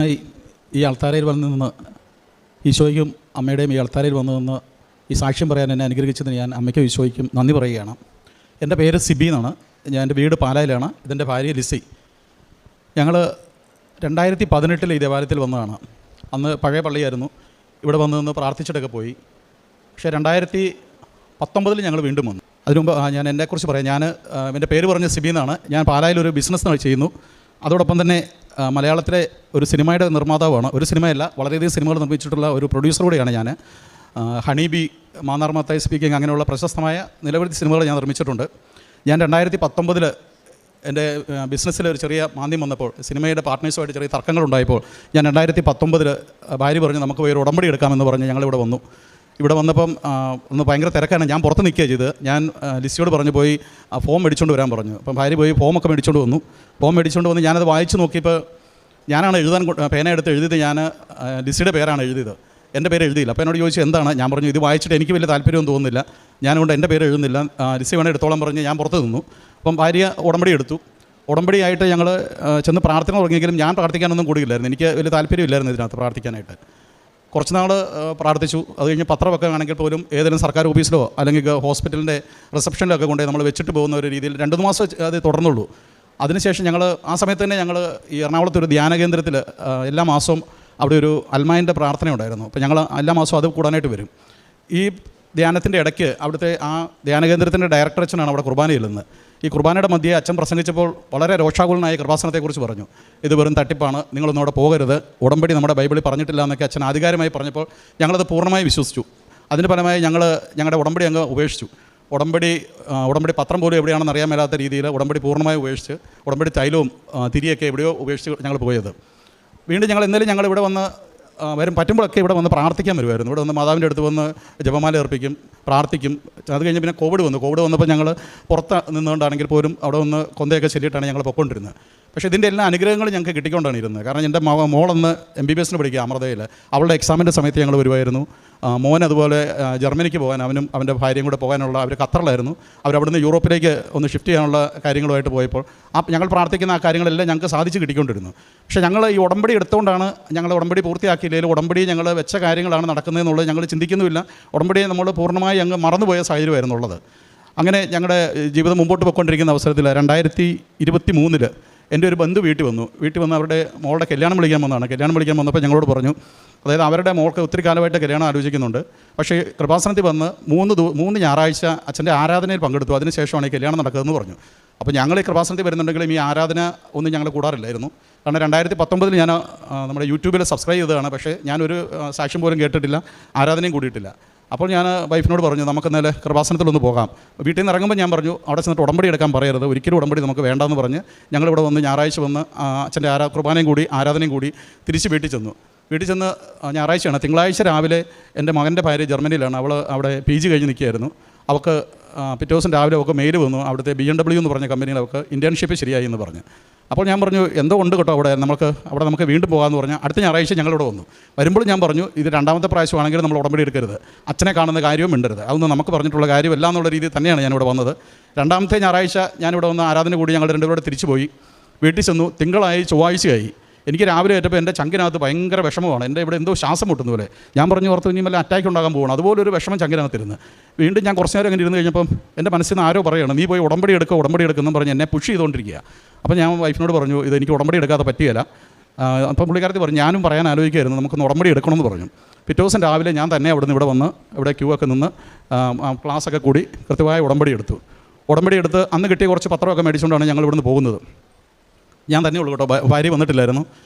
ഈ അൾത്താരയിൽ വന്നു നിന്ന് ഈശോയ്ക്കും അമ്മയുടെയും ഈ അൾത്താരയിൽ വന്നു നിന്ന് ഈ സാക്ഷ്യം പറയാൻ എന്നെ അനുഗ്രഹിച്ചതിന് ഞാൻ അമ്മയ്ക്കും ഈശോയ്ക്കും നന്ദി പറയുകയാണ്. എൻ്റെ പേര് സിബി എന്നാണ്. എൻ്റെ വീട് പാലായിലാണ്. ഇതെൻ്റെ ഭാര്യ ലിസി. ഞങ്ങൾ 2018 ഈ ദേവാലയത്തിൽ വന്നതാണ്. അന്ന് പഴയ പള്ളിയായിരുന്നു. ഇവിടെ വന്നു നിന്ന് പ്രാർത്ഥിച്ചിട്ടൊക്കെ പോയി. പക്ഷേ 2019 ഞങ്ങൾ വീണ്ടും വന്നു. അതിനു മുമ്പ് ഞാൻ എന്നെക്കുറിച്ച് പറയാം. എൻ്റെ പേര് പറഞ്ഞ സിബി എന്നാണ്. ഞാൻ പാലായിലൊരു ബിസിനസ് ചെയ്യുന്നു. അതോടൊപ്പം തന്നെ മലയാളത്തിലെ ഒരു സിനിമയുടെ നിർമ്മാതാവാണ്. ഒരു സിനിമയല്ല, വളരെയധികം സിനിമകൾ നിർമ്മിച്ചിട്ടുള്ള ഒരു പ്രൊഡ്യൂസർ കൂടെയാണ് ഞാൻ. Honey bee, Mannar Mathai speaking, അങ്ങനെയുള്ള പ്രശസ്തമായ നിരവധി സിനിമകൾ ഞാൻ നിർമ്മിച്ചിട്ടുണ്ട്. ഞാൻ 2019 എൻ്റെ ബിസിനസ്സിൽ ഒരു ചെറിയ മാന്ദ്യം വന്നപ്പോൾ, സിനിമയുടെ പാർട്ട്നേഴ്സുമായിട്ട് ചെറിയ തർക്കങ്ങളുണ്ടായപ്പോൾ, ഞാൻ 2019 ഭാര്യ പറഞ്ഞു നമുക്ക് പോയി ഒരു ഉടമ്പടി എടുക്കാമെന്ന് പറഞ്ഞ് ഞങ്ങളിവിടെ വന്നു. ഇവിടെ വന്നപ്പം ഒന്ന് ഭയങ്കര തിരക്കാണ്. ഞാൻ പുറത്ത് നിൽക്കുകയാണ് ചെയ്ത്. ഞാൻ ലിസിയോട് പറഞ്ഞു പോയി ഫോം മേടിച്ചുകൊണ്ട് വരാൻ പറഞ്ഞു. അപ്പം ഭാര്യ പോയി ഫോമൊക്കെ മേടിച്ചുകൊണ്ട് വന്നു. ഫോം മേടിച്ചുകൊണ്ട് വന്ന് ഞാനത് വായിച്ച് നോക്കിയപ്പോൾ ഞാനാണ് എഴുതാൻ പേന എടുത്ത് എഴുതിയത്. ഞാൻ ലിസിയുടെ പേരാണ് എഴുതിയത്, എൻ്റെ പേര് എഴുതിയില്ല. അപ്പോൾ എന്നോട് ചോദിച്ചു എന്താണ്. ഞാൻ പറഞ്ഞു ഇത് വായിച്ചിട്ട് എനിക്ക് വലിയ താല്പര്യമൊന്നും തോന്നുന്നില്ല, ഞാനുകൊണ്ട് എൻ്റെ പേര് എഴുതുന്നില്ല, ലിസി വേണേൽ എടുത്തോളം പറഞ്ഞ് ഞാൻ പുറത്ത് നിന്നു. അപ്പം ഭാര്യ ഉടമ്പടി എടുത്തു. ഉടമ്പടിയായിട്ട് ഞങ്ങൾ ചെന്ന് പ്രാർത്ഥന തുടങ്ങിയെങ്കിലും ഞാൻ പ്രാർത്ഥിക്കാനൊന്നും കൂടിയില്ലായിരുന്നു. എനിക്ക് വലിയ താല്പര്യമില്ലായിരുന്നു ഇതിനകത്ത് പ്രാർത്ഥിക്കാനായിട്ട്. കുറച്ച് നാൾ പ്രാർത്ഥിച്ചു. അത് കഴിഞ്ഞ് പത്രമൊക്കെ ആണെങ്കിൽ പോലും ഏതെങ്കിലും സർക്കാർ ഓഫീസിലോ അല്ലെങ്കിൽ ഹോസ്പിറ്റലിൻ്റെ റിസപ്ഷനിലോ ഒക്കെ കൊണ്ടുപോയി നമ്മൾ വെച്ചിട്ട് പോകുന്ന ഒരു രീതിയിൽ 2 മാസം അത് തുടർന്നുള്ളൂ. അതിനുശേഷം ഞങ്ങൾ ആ സമയത്ത് തന്നെ ഞങ്ങൾ ഈ എറണാകുളത്ത് ഒരു ധ്യാന കേന്ദ്രത്തിൽ എല്ലാ മാസവും അവിടെ ഒരു അൽമായിൻ്റെ പ്രാർത്ഥന ഉണ്ടായിരുന്നു. അപ്പോൾ ഞങ്ങൾ എല്ലാ മാസവും അത് കൂടാനായിട്ട് വരും. ഈ ധ്യാനത്തിൻ്റെ ഇടയ്ക്ക് അവിടുത്തെ ആ ധ്യാന കേന്ദ്രത്തിൻ്റെ ഡയറക്ടർ അച്ഛനാണ് അവിടെ കുർബാന ചെല്ലുന്നത്. ഈ കുർബാനയുടെ മധ്യേ അച്ഛൻ പ്രസംഗിച്ചപ്പോൾ വളരെ രോഷാകുലനായ കൃപാസനത്തെക്കുറിച്ച് പറഞ്ഞു. ഇത് വെറും തട്ടിപ്പാണ്, നിങ്ങളൊന്നും അവിടെ പോകരുത്, ഉടമ്പടി നമ്മുടെ ബൈബിളിൽ പറഞ്ഞിട്ടില്ല എന്നൊക്കെ അച്ഛൻ ആധികാരികമായി പറഞ്ഞപ്പോൾ ഞങ്ങളത് പൂർണ്ണമായി വിശ്വസിച്ചു. അതിന് ഫലമായി ഞങ്ങളുടെ ഉടമ്പടി അങ്ങ് ഉപേക്ഷിച്ചു. ഉടമ്പടി പത്രം പോലും എവിടെയാണെന്ന് അറിയാൻ മേലാത്ത രീതിയിൽ ഉടമ്പടി പൂർണ്ണമായി ഉപേക്ഷിച്ച്, ഉടമ്പടി തൈലവും തിരിയൊക്കെ എവിടെയോ ഉപേക്ഷിച്ച് ഞങ്ങൾ പോയത്. വീണ്ടും ഞങ്ങൾ ഇവിടെ വന്ന് പറ്റുമ്പോഴൊക്കെ ഇവിടെ വന്ന് പ്രാർത്ഥിക്കാൻ വരുമായിരുന്നു. ഇവിടെ വന്ന് മാതാവിൻ്റെ അടുത്ത് വന്ന് ജപമാല അർപ്പിക്കും, പ്രാർത്ഥിക്കും. അത് കഴിഞ്ഞ് പിന്നെ കോവിഡ് വന്നപ്പോൾ ഞങ്ങൾ പുറത്ത് നിന്നുകൊണ്ടാണെങ്കിൽ പോലും അവിടെ വന്ന് കൊന്തയൊക്കെ ചൊല്ലിയിട്ടാണ് ഞങ്ങൾ പൊയ്ക്കൊണ്ടിരുന്നത്. പക്ഷേ ഇതിൻ്റെ എല്ലാ അനുഗ്രഹങ്ങളും ഞങ്ങൾക്ക് കിട്ടിക്കൊണ്ടാണ് ഇരുന്നത്. കാരണം എൻ്റെ മോളൊന്ന് MBBS പഠിക്കുക അമൃതയിൽ. അവളുടെ എക്സാമിൻ്റെ സമയത്ത് ഞങ്ങൾ വരുമായിരുന്നു. മോൻ അതുപോലെ ജർമ്മനിക്ക് പോകാൻ അവനും അവൻ്റെ ഭാര്യയും കൂടെ പോകാനുള്ള, അവർ ഖത്തറിലായിരുന്നു. അവരവിടുന്ന് യൂറോപ്പിലേക്ക് ഒന്ന് ഷിഫ്റ്റ് ചെയ്യാനുള്ള കാര്യങ്ങളുമായിട്ട് പോയപ്പോൾ ഞങ്ങൾ പ്രാർത്ഥിക്കുന്ന ആ കാര്യങ്ങളെല്ലാം ഞങ്ങൾക്ക് സാധിച്ച് കിട്ടിക്കൊണ്ടിരുന്നു. പക്ഷേ ഞങ്ങൾ ഈ ഉടമ്പടി എടുത്തുകൊണ്ടാണ്, ഞങ്ങൾ ഉടമ്പടി പൂർത്തിയാക്കിയില്ലെങ്കിൽ ഉടമ്പടി ഞങ്ങൾ വെച്ച കാര്യങ്ങളാണ് നടക്കുന്നതെന്നുള്ളത് ഞങ്ങൾ ചിന്തിക്കുന്നുമില്ല. ഉടമ്പടിയെ നമ്മൾ പൂർണ്ണമായി അങ്ങ് മറന്നുപോയ സാഹചര്യമായിരുന്നുള്ളത്. അങ്ങനെ ഞങ്ങളുടെ ജീവിതം മുമ്പോട്ട് പോയിക്കൊണ്ടിരിക്കുന്ന അവസരത്തിൽ 2023 എൻ്റെ ഒരു ബന്ധു വീട്ടിൽ വന്ന് അവരുടെ മോളുടെ കല്യാണം വിളിക്കാൻ വന്നപ്പോൾ ഞങ്ങളോട് പറഞ്ഞു, അതായത് അവരുടെ മോൾക്ക് ഒത്തിരി കാലമായിട്ട് കല്യാണം ആലോചിക്കുന്നുണ്ട്. പക്ഷേ കൃപാസനത്തിൽ വന്ന് 3 ഞായറാഴ്ച അച്ഛൻ്റെ ആരാധനയിൽ പങ്കെടുത്തു, അതിനുശേഷമാണ് ഈ കല്യാണം നടക്കുന്നതെന്ന് പറഞ്ഞു. അപ്പോൾ ഞങ്ങൾ ഈ കൃപാസനത്തിൽ വരുന്നുണ്ടെങ്കിലും ഈ ആരാധന ഒന്നും ഞങ്ങൾ കൂടാറില്ലായിരുന്നു. കാരണം 2019 ഞാൻ നമ്മുടെ യൂട്യൂബിൽ സബ്സ്ക്രൈബ് ചെയ്തതാണ്. പക്ഷേ ഞാനൊരു സാക്ഷ്യം പോലും കേട്ടിട്ടില്ല, ആരാധനയും കൂടിയിട്ടില്ല. അപ്പോൾ ഞാൻ വൈഫിനോട് പറഞ്ഞു നമുക്ക് ഇന്നലെ കൃപാസനത്തിലൊന്ന് പോകാം. വീട്ടിൽ നിന്ന് ഇറങ്ങുമ്പോൾ ഞാൻ പറഞ്ഞു അവിടെ ചെന്നിട്ട് ഉടമ്പടി എടുക്കാൻ പറയരുത്, ഒരിക്കലും ഉടമ്പടി നമുക്ക് വേണ്ടാന്ന് പറഞ്ഞ് ഞങ്ങളിവിടെ വന്ന് ഞായറാഴ്ച വന്ന് അച്ഛൻ്റെ കുർബാനയും കൂടി ആരാധനയും കൂടി തിരിച്ച് വീട്ടിൽ ചെന്ന് ഞായറാഴ്ചയാണ്. തിങ്കളാഴ്ച രാവിലെ എൻ്റെ മകൻ്റെ ഭാര്യ ജർമ്മനിയിലാണ്. അവൾ അവിടെ PG കഴിഞ്ഞ് നിൽക്കുകയായിരുന്നു. അവൾക്ക് പിറ്റേ ദിവസം രാവിലെ അവൾക്ക് മെയിൽ വന്നു, അവിടുത്തെ BMW എന്ന് പറഞ്ഞ കമ്പനിയിൽ അവൾക്ക് ഇൻറ്റേൺഷിപ്പ് ശരിയായി എന്ന് പറഞ്ഞു. അപ്പോൾ ഞാൻ പറഞ്ഞു എന്തോ ഉണ്ട് കേട്ടോ അവിടെ നമുക്ക് വീണ്ടും പോകാമെന്ന് പറഞ്ഞാൽ അടുത്ത ഞായറാഴ്ച ഞങ്ങളിവിടെ വന്നു. വരുമ്പോൾ ഞാൻ പറഞ്ഞു ഇത് 2ാമത്തെ പ്രാവശ്യമാണെങ്കിൽ നമ്മൾ ഉടമ്പടി എടുക്കരുത്, അച്ഛനെ കാണുന്ന കാര്യവും മിണ്ടരുത്, അതൊന്നും നമുക്ക് പറഞ്ഞിട്ടുള്ള കാര്യമല്ല എന്നുള്ള രീതിയിൽ തന്നെയാണ് ഞാനിവിടെ വന്നത്. 2ാമത്തെ ഞായറാഴ്ച ഞാനിവിടെ വന്ന് ആരാധന കൂടി ഞങ്ങൾ രണ്ടുപേരോട് തിരിച്ചു പോയി. വീട്ടിൽ ചെന്നു. തിങ്കളായി, ചൊവ്വാഴ്ചയായി. എനിക്ക് രാവിലെ ഏറ്റപ്പോൾ എൻ്റെ ചങ്കിനകത്ത് ഭയങ്കര വിഷമമാണ്. എൻ്റെ ഇവിടെ എന്തോ ശ്വാസം മുട്ടുന്ന പോലെ. ഞാൻ പറഞ്ഞു ഓർത്ത് ഇനി വല്ല അറ്റാക്ക് ഉണ്ടാകാൻ പോകണം, അതുപോലൊരു വിഷമം ചങ്കിനകത്തിരുന്ന്. വീണ്ടും ഞാൻ കുറച്ച് നേരം അങ്ങനെ ഇരുന്ന് കഴിഞ്ഞപ്പം എൻ്റെ മനസ്സിൽ നിന്ന് ആരോ പറയുകയാണ് നീ പോയി ഉടമ്പടി എടുക്കുമെന്നും പറഞ്ഞ് എന്നെ പുഷ് ചെയ്തുകൊണ്ടിരിക്കുക. അപ്പോൾ ഞാൻ വൈഫിനോട് പറഞ്ഞു ഇത് എനിക്ക് ഉടമ്പടി എടുക്കാതെ പറ്റിയല്ല. അപ്പം പുള്ളിക്കാരത്തി പറഞ്ഞു ഞാനും പറയാൻ ആലോചിക്കുമായിരുന്നു നമുക്കൊന്ന് ഉടമ്പടി എടുക്കണമെന്ന് പറഞ്ഞു. പിറ്റേ ദിവസം രാവിലെ ഞാൻ തന്നെ ഇവിടെ വന്ന് ഇവിടെ ക്യൂ ഒക്കെ നിന്ന് ക്ലാസ്സൊക്കെ കൂടി കൃത്യമായ ഉടമ്പടി എടുത്ത് അന്ന് കിട്ടിയ കുറച്ച് പത്രമൊക്കെ മേടിച്ചുകൊണ്ടാണ് ഞങ്ങൾ ഇവിടുന്ന് പോകുന്നത്. ഞാൻ തന്നെ ഉള്ളൂ കേട്ടോ, ഭാര്യ വന്നിട്ടില്ലായിരുന്നു.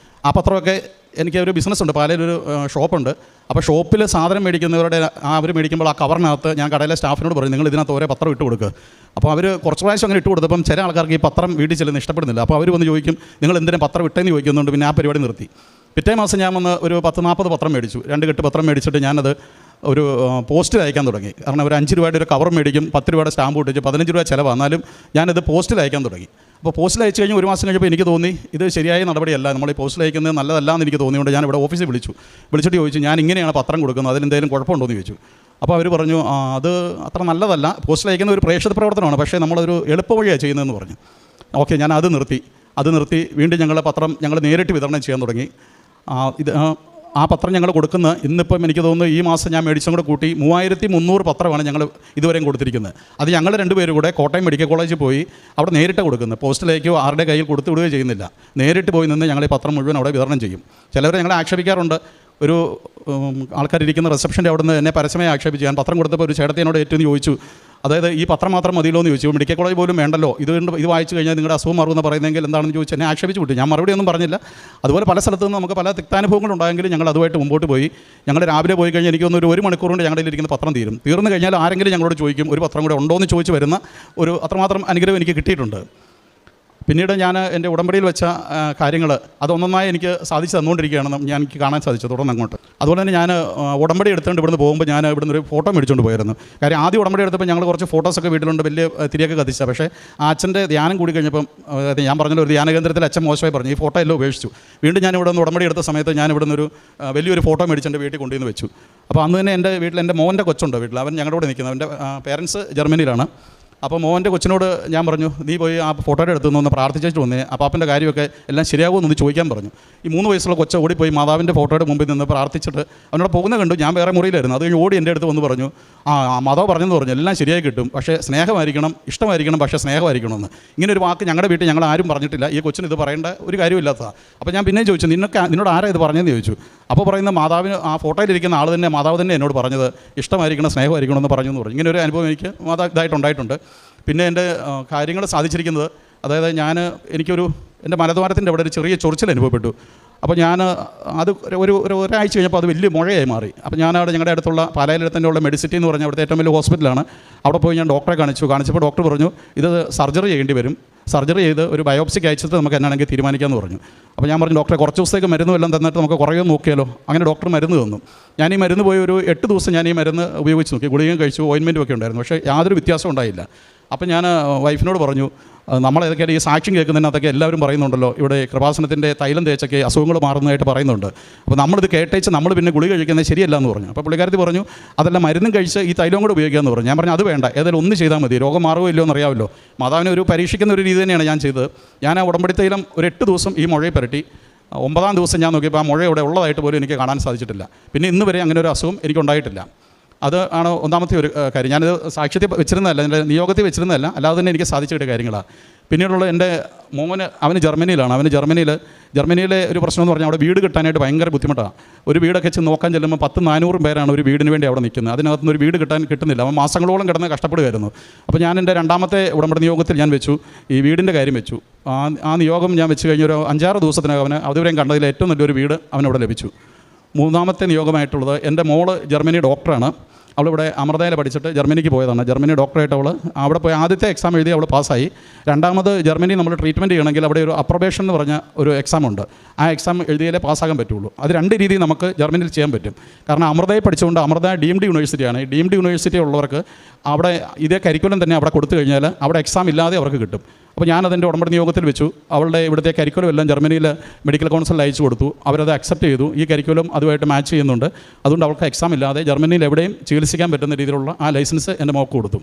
ആ പത്രമൊക്കെ എനിക്ക് ഒരു ബിസിനസ്സുണ്ട്, പാലയിലൊരു ഷോപ്പുണ്ട്. അപ്പോൾ ഷോപ്പിൽ സാധനം മേടിക്കുന്നവരുടെ അവർ മേടിക്കുമ്പോൾ ആ കവറിനകത്ത് ഞാൻ കടയിലെ സ്റ്റാഫിനോട് പറയും നിങ്ങൾ ഇതിനകത്ത് ഓരോ പത്രം ഇട്ട് കൊടുക്കുക. അപ്പോൾ അവർ കുറച്ച് പ്രാവശ്യം അങ്ങനെ ഇട്ട് കൊടുത്തപ്പം ചില ആൾക്കാർക്ക് ഈ പത്രം വീട്ടിൽ ചെല്ലുന്ന ഇഷ്ടപ്പെടുന്നില്ല. അപ്പോൾ അവർ വന്ന് ചോദിക്കും നിങ്ങൾ എന്തിനും പത്രം ഇട്ടെന്ന് ചോദിക്കുന്നുണ്ട്. പിന്നെ ആ പരിപാടി നിർത്തി. പിറ്റേ മാസം ഞാൻ വന്ന് ഒരു 10-40 പത്രം മേടിച്ചു. 2 കെട്ട് പത്രം മേടിച്ചിട്ട് ഞാനത് ഒരു പോസ്റ്റിൽ അയക്കാൻ തുടങ്ങി. കാരണം ഒരു 5 രൂപയുടെ ഒരു കവർ മേടിക്കും, 10 രൂപയുടെ സ്റ്റാമ്പ് ഇട്ടിച്ച് 15 രൂപ ചിലവാണ്. എന്നാലും ഞാനത് പോസ്റ്റിൽ അയക്കാൻ തുടങ്ങി. അപ്പോൾ പോസ്റ്റിൽ അയച്ചു കഴിഞ്ഞ് 1 മാസം കഴിഞ്ഞപ്പോൾ എനിക്ക് തോന്നി ഇത് ശരിയായ നടപടിയല്ല, നമ്മൾ ഈ പോസ്റ്റിൽ അയക്കുന്നത് നല്ലതല്ല എന്ന് എനിക്ക് തോന്നിയുകൊണ്ട് ഞാൻ ഇവിടെ ഓഫീസിൽ വിളിച്ചിട്ട് ചോദിച്ചു ഞാൻ ഇങ്ങനെയാണ് പത്രം കൊടുക്കുന്നത്, അതിലെന്തെങ്കിലും കുഴപ്പമുണ്ടോ എന്ന് ചോദിച്ചു. അപ്പോൾ അവർ പറഞ്ഞു അത് അത്ര നല്ലതല്ല, പോസ്റ്റിൽ അയക്കുന്ന ഒരു പ്രേക്ഷിത പ്രവർത്തനമാണ്, പക്ഷേ നമ്മളൊരു എളുപ്പവഴിയാണ് ചെയ്യുന്നതെന്ന് പറഞ്ഞു. ഓക്കെ, ഞാൻ അത് നിർത്തി വീണ്ടും പത്രം ഞങ്ങൾ നേരിട്ട് വിതരണം ചെയ്യാൻ തുടങ്ങി. ഇത് ആ പത്രം ഞങ്ങൾ കൊടുക്കുന്ന ഇന്നിപ്പം എനിക്ക് തോന്നുന്നു ഈ മാസം ഞാൻ മേടിച്ചും കൂടെ കൂട്ടി 3300 പത്രമാണ് ഞങ്ങൾ ഇതുവരെയും കൊടുത്തിരിക്കുന്നത്. അത് ഞങ്ങൾ രണ്ടുപേരും കൂടെ കോട്ടയം മെഡിക്കൽ കോളേജിൽ പോയി അവിടെ നേരിട്ട് കൊടുക്കുന്നത്. പോസ്റ്റിലേക്കോ ആരുടെ കയ്യിൽ കൊടുത്തു വിടുകയോ ചെയ്യുന്നില്ല. നേരിട്ട് പോയി നിന്ന് ഞങ്ങൾ ഈ പത്രം മുഴുവൻ അവിടെ വിതരണം ചെയ്യും. ചിലവർ ഞങ്ങളെ ആക്ഷേപിക്കാറുണ്ട്. ഒരു ആൾക്കാരിരിക്കുന്ന റിസപ്ഷൻ്റെ അവിടെ നിന്ന് എന്നെ പരസ്യമായി ആക്ഷേപിച്ചു. ഞാൻ പത്രം കൊടുത്തപ്പോൾ ഒരു ചേട്ടത്തിനോട് ഏറ്റവും ചോദിച്ചു, അതായത് ഈ പത്രം മാത്രം മതിയല്ലോ എന്ന് ചോദിച്ചു. മെഡിക്കൽ കോളേജ് പോലും വേണ്ടല്ലോ, ഇത് വായിച്ചു കഴിഞ്ഞാൽ നിങ്ങളുടെ അസുഖം മാറുമെന്ന് പറയുന്നതെങ്കിൽ എന്താണെന്ന് ചോദിച്ചു എന്നെ ആക്ഷേപിച്ച് വിട്ടു. ഞാൻ മറുപടി ഒന്നും പറഞ്ഞില്ല. അതുപോലെ പല സ്ഥലത്തു നിന്ന് നമുക്ക് പല തിക്താനുഭവങ്ങളുണ്ടായെങ്കിലും ഞങ്ങൾ അതുമായിട്ട് മുമ്പോട്ട് പോയി. ഞങ്ങൾ രാവിലെ പോയി കഴിഞ്ഞാൽ എനിക്കൊന്ന് ഒരു മണിക്കൂർ കൊണ്ട് ഞങ്ങളുടെ ഇരിക്കുന്ന പത്രം തീർന്നു കഴിഞ്ഞാൽ ആരെങ്കിലും ഞങ്ങളോട് ചോദിക്കും ഒരു പത്രം കൂടെ ഉണ്ടോ എന്ന് ചോദിച്ച് വരുന്ന ഒരു അത്രമാത്രം അനുഗ്രഹം എനിക്ക് കിട്ടിയിട്ടുണ്ട്. പിന്നീട് ഞാൻ എൻ്റെ ഉടമ്പടിയിൽ വെച്ച കാര്യങ്ങൾ അതൊന്നൊന്നായി എനിക്ക് സാധിച്ചു തന്നുകൊണ്ടിരിക്കുകയാണെന്ന് എനിക്ക് കാണാൻ സാധിച്ചു തുടർന്ന് അങ്ങോട്ട്. അതുപോലെ തന്നെ ഞാൻ ഉടമ്പടി എടുത്തുകൊണ്ട് ഇവിടുന്ന് പോകുമ്പോൾ ഞാൻ ഇവിടുന്ന് ഒരു ഫോട്ടോ മേടിച്ചുകൊണ്ട് പോയിരുന്നു. കാര്യം ആദ്യം ഉടമ്പടി എടുത്തപ്പോൾ ഞങ്ങൾ കുറച്ച് ഫോട്ടോസൊക്കെ വീട്ടിലുണ്ട്, വലിയ തിരിയൊക്കെ കത്തിച്ച. പക്ഷേ ആ അച്ഛൻ്റെ ധ്യാനം കൂടി കഴിഞ്ഞപ്പം ഞാൻ പറഞ്ഞല്ലോ ഒരു ധ്യാന കേന്ദ്രത്തിൽ അച്ഛൻ മോശമായി പറഞ്ഞു ഈ ഫോട്ടോ എല്ലാം ഉപേക്ഷിച്ചു. വീണ്ടും ഞാൻ ഇവിടെ നിന്ന് ഉടമ്പടി എടുത്ത സമയത്ത് ഞാൻ ഇവിടുന്ന് ഒരു വലിയൊരു ഫോട്ടോ മേടിച്ച് എൻ്റെ വീട്ടിൽ കൊണ്ടുവന്ന് വെച്ചു. അപ്പോൾ അന്ന് തന്നെ എൻ്റെ വീട്ടിൽ എൻ്റെ മോൻ്റെ കൊച്ചുണ്ട് വീട്ടിൽ, അവൻ ഞങ്ങളുടെ കൂടെ നിൽക്കുന്നത്. അവൻ്റെ പേരൻസ് ജർമ്മനിയിലാണ്. അപ്പോൾ മോൻ്റെ കൊച്ചിനോട് ഞാൻ പറഞ്ഞു നീ പോയി ആ ഫോട്ടോയുടെ അടുത്ത് നിന്ന് പ്രാർത്ഥിച്ചിട്ട് വന്നേ, അപ്പാപ്പൻ്റെ കാര്യമൊക്കെ എല്ലാം ശരിയാകുമെന്ന് ചോദിക്കാൻ പറഞ്ഞു. ഈ 3 വയസ്സുള്ള കൊച്ച ഓടിപ്പോയി മാതാവിൻ്റെ ഫോട്ടോയുടെ മുമ്പിൽ നിന്ന് പ്രാർത്ഥിച്ചിട്ട് അവനോട് പോകുന്ന കണ്ടു. ഞാൻ വേറെ മുറിയിലായിരുന്നു. അത് കഴിഞ്ഞ് ഓടി എൻ്റെ അടുത്ത് വന്ന് പറഞ്ഞു മാതാവ് പറഞ്ഞെന്ന് പറഞ്ഞു എല്ലാം ശരിയായി കിട്ടും, പക്ഷേ സ്നേഹമായിരിക്കണം, ഇഷ്ടമായിരിക്കണം, പക്ഷേ സ്നേഹമായിരിക്കണമെന്ന്. ഇങ്ങനെ ഒരു വാക്ക് ഞങ്ങളുടെ വീട്ടിൽ ഞങ്ങൾ ആരും പറഞ്ഞിട്ടില്ല. ഈ കൊച്ചിന് ഇത് പറയേണ്ട ഒരു കാര്യമില്ലാത്തതാണ്. അപ്പോൾ ഞാൻ പിന്നെ ചോദിച്ചു നിന്നോട് ആരാ ഇത് പറഞ്ഞതെന്ന് ചോദിച്ചു. അപ്പോൾ പറയുന്ന മാതാവിന് ആ ഫോട്ടോയിലിരിക്കുന്ന ആൾ തന്നെ മാതാവ് തന്നെ എന്നോട് പറഞ്ഞത് ഇഷ്ടമായിരിക്കണം, സ്നേഹമായിരിക്കണം എന്ന് പറഞ്ഞു. ഇങ്ങനെ ഒരു അനുഭവം എനിക്ക് ഇതായിട്ടുണ്ടായിട്ടുണ്ട്. പിന്നെ എൻ്റെ കാര്യങ്ങൾ സാധിച്ചിരിക്കുന്നത്, അതായത് എൻ്റെ മലദ്വാരത്തിൻ്റെ അവിടെ ഒരു ചെറിയ ചൊറിച്ചിൽ അനുഭവപ്പെട്ടു. അപ്പോൾ ഞാൻ അത് ഒരാഴ്ച കഴിഞ്ഞപ്പോൾ അത് വലിയ മുഴയായി മാറി. അപ്പോൾ ഞാനവിടെ ഞങ്ങളുടെ അടുത്തുള്ള പാലായിലത്തന്നെ ഉള്ള മെഡിസിറ്റി എന്ന് പറഞ്ഞാൽ അവിടുത്തെ ഏറ്റവും വലിയ ഹോസ്പിറ്റലാണ്. അവിടെ പോയി ഞാൻ ഡോക്ടറെ കാണിച്ചപ്പോൾ ഡോക്ടർ പറഞ്ഞു ഇത് സർജറി ചെയ്യേണ്ടി വരും, സർജറി ചെയ്ത് ഒരു ബയോപ്സിക്ക് അയച്ചിട്ട് നമുക്ക് എന്നാണെങ്കിൽ തീരുമാനിക്കാമെന്ന് പറഞ്ഞു. അപ്പോൾ ഞാൻ പറഞ്ഞു ഡോക്ടറെ കുറച്ച് ദിവസത്തേക്ക് മരുന്നും എല്ലാം തന്നിട്ട് നമുക്ക് കുറയുമെന്ന് നോക്കിയാലോ. അങ്ങനെ ഡോക്ടർ മരുന്ന് തന്നു. ഞാൻ ഈ മരുന്ന് പോയി ഒരു 8 ദിവസം ഞാൻ ഈ മരുന്ന് ഉപയോഗിച്ച് നോക്കി. ഗുളികയും കഴിച്ചു, ഓയിൻമെൻറ്റും ഒക്കെ ഉണ്ടായിരുന്നു. പക്ഷേ യാതൊരു വ്യത്യാസവും ഉണ്ടായില്ല. അപ്പം ഞാൻ വൈഫിനോട് പറഞ്ഞു നമ്മളേതൊക്കെ ഈ സാക്ഷ്യം കേൾക്കുന്നതിനകത്തൊക്കെ എല്ലാവരും പറയുന്നുണ്ടല്ലോ ഇവിടെ കൃപാസനത്തിൻ്റെ തൈലം തേച്ചൊക്കെ അസുഖങ്ങൾ മാറുന്നതായിട്ട് പറയുന്നുണ്ട്. അപ്പോൾ നമ്മളിത് കേട്ടേച്ച് നമ്മൾ പിന്നെ ഗുളിക കഴിക്കുന്നത് ശരിയല്ല എന്ന് പറഞ്ഞു. അപ്പോൾ പുള്ളിക്കാരത്തി പറഞ്ഞു അതെല്ലാം മരുന്നും കഴിച്ച് ഈ തൈലം കൂടെ ഉപയോഗിക്കാമെന്ന് പറഞ്ഞു. ഞാൻ പറഞ്ഞു അത് വേണ്ട, ഏതായാലും ഒന്ന് ചെയ്താൽ മതി, രോഗം മാറുമോ ഇല്ലയോ എന്നറിയാമല്ലോ. മാതാവിനെ ഒരു പരീക്ഷിക്കുന്ന ഒരു രീതി തന്നെയാണ് ഞാൻ ചെയ്തത്. ഞാൻ ആ ഉടമ്പടി തൈലം ഒരു 8 ദിവസം ഈ മുഴയെ പുരട്ടി. 9ാം ദിവസം ഞാൻ നോക്കിയപ്പോൾ ആ മുഴ ഇവിടെ ഉള്ളതായിട്ട് പോലും എനിക്ക് കാണാൻ സാധിച്ചിട്ടില്ല. പിന്നെ ഇന്ന് വരെ അങ്ങനെ ഒരു അസുഖം എനിക്കുണ്ടായിട്ടില്ല. അത് ആണ് ഒന്നാമത്തെ ഒരു കാര്യം. ഞാനിത് സാക്ഷ്യത്തിൽ വെച്ചിരുന്നതല്ല, എൻ്റെ നിയോഗത്തിൽ വെച്ചിരുന്നതല്ല, അല്ലാതെ തന്നെ എനിക്ക് സാധിച്ചു കിട്ടിയ കാര്യങ്ങളാണ്. പിന്നീടുള്ള എൻ്റെ മോന് അവന് ജർമ്മനിയിലാണ്. ജർമ്മനിയിലെ ഒരു പ്രശ്നം എന്ന് പറഞ്ഞാൽ അവിടെ വീട് കിട്ടാനായിട്ട് ഭയങ്കര ബുദ്ധിമുട്ടാണ്. ഒരു വീടൊക്കെ വെച്ച് നോക്കാൻ ചെല്ലുമ്പോൾ 100-400 പേരാണ് ഒരു വീടിന് വേണ്ടി അവിടെ നിൽക്കുന്നത്. അതിനകത്തുനിന്ന് ഒരു വീട് കിട്ടുന്നില്ല. അവൻ മാസങ്ങളോളം കിടന്ന് കഷ്ടപ്പെടുകയായിരുന്നു. അപ്പോൾ ഞാൻ എൻ്റെ 2ാമത്തെ ഉടമ്പടി നിയോഗത്തിൽ ഞാൻ വെച്ചു, ഈ വീടിൻ്റെ കാര്യം വെച്ചു. ആ നിയോഗം ഞാൻ വെച്ച് കഴിഞ്ഞൊരു 5-6 ദിവസത്തിനകം അവന് അതുവരെയും കണ്ടതിൽ ഏറ്റവും നല്ലൊരു വീട് അവനവിടെ ലഭിച്ചു. 3ാമത്തെ നിയോഗമായിട്ടുള്ളത് എൻ്റെ മോള് ജർമ്മനി ഡോക്ടറാണ്. അവളിവിടെ അമൃതയിൽ പഠിച്ചിട്ട് ജർമ്മനിക്ക് പോയതാണ്. ജർമ്മനി ഡോക്ടറായിട്ട് അവിടെ പോയി ആദ്യത്തെ എക്സാം എഴുതി അവൾ പാസ്സായി. 2ാമത് ജർമ്മനി നമ്മൾ ട്രീറ്റ്മെൻറ്റ് ചെയ്യണമെങ്കിൽ അവിടെ ഒരു അപ്രൊബേഷൻ എന്ന് പറഞ്ഞ ഒരു എക്സാം ഉണ്ട്. ആ എക്സാം എഴുതിയാലേ പാസ്സാകാൻ പറ്റുള്ളൂ. അത് 2 രീതിയിൽ നമുക്ക് ജർമ്മനിയിൽ ചെയ്യാൻ പറ്റും. കാരണം അമൃതയിൽ പഠിച്ചുകൊണ്ട് അമൃത ഡീംഡ് യൂണിവേഴ്സിറ്റിയാണ്. ഈ ഡീംഡ് യൂണിവേഴ്സിറ്റി ഉള്ളവർക്ക് അവിടെ ഇതേ കരിക്കുലം തന്നെ അവിടെ കൊടുത്തു കഴിഞ്ഞാൽ അവിടെ എക്സാം ഇല്ലാതെ അവർക്ക് കിട്ടും. അപ്പോൾ ഞാനതിൻ്റെ ഉടമ്പടി നിയോഗത്തിൽ വെച്ചു. അവളുടെ ഇവിടുത്തെ കരിക്കുലം എല്ലാം ജർമ്മനിയിൽ മെഡിക്കൽ കൗൺസിലിൽ അയച്ചു കൊടുത്തു. അവരത് അക്സെപ്റ്റ് ചെയ്തു. ഈ കരിക്കുലം അതുമായിട്ട് മാച്ച് ചെയ്യുന്നുണ്ട്. അതുകൊണ്ട് അവൾക്ക് എക്സാം ഇല്ലാതെ ജർമ്മനിയിൽ എവിടെയും ചികിത്സിക്കാൻ പറ്റുന്ന രീതിയിലുള്ള ആ ലൈസൻസ് എൻ്റെ മോൾക്ക് കൊടുത്തു.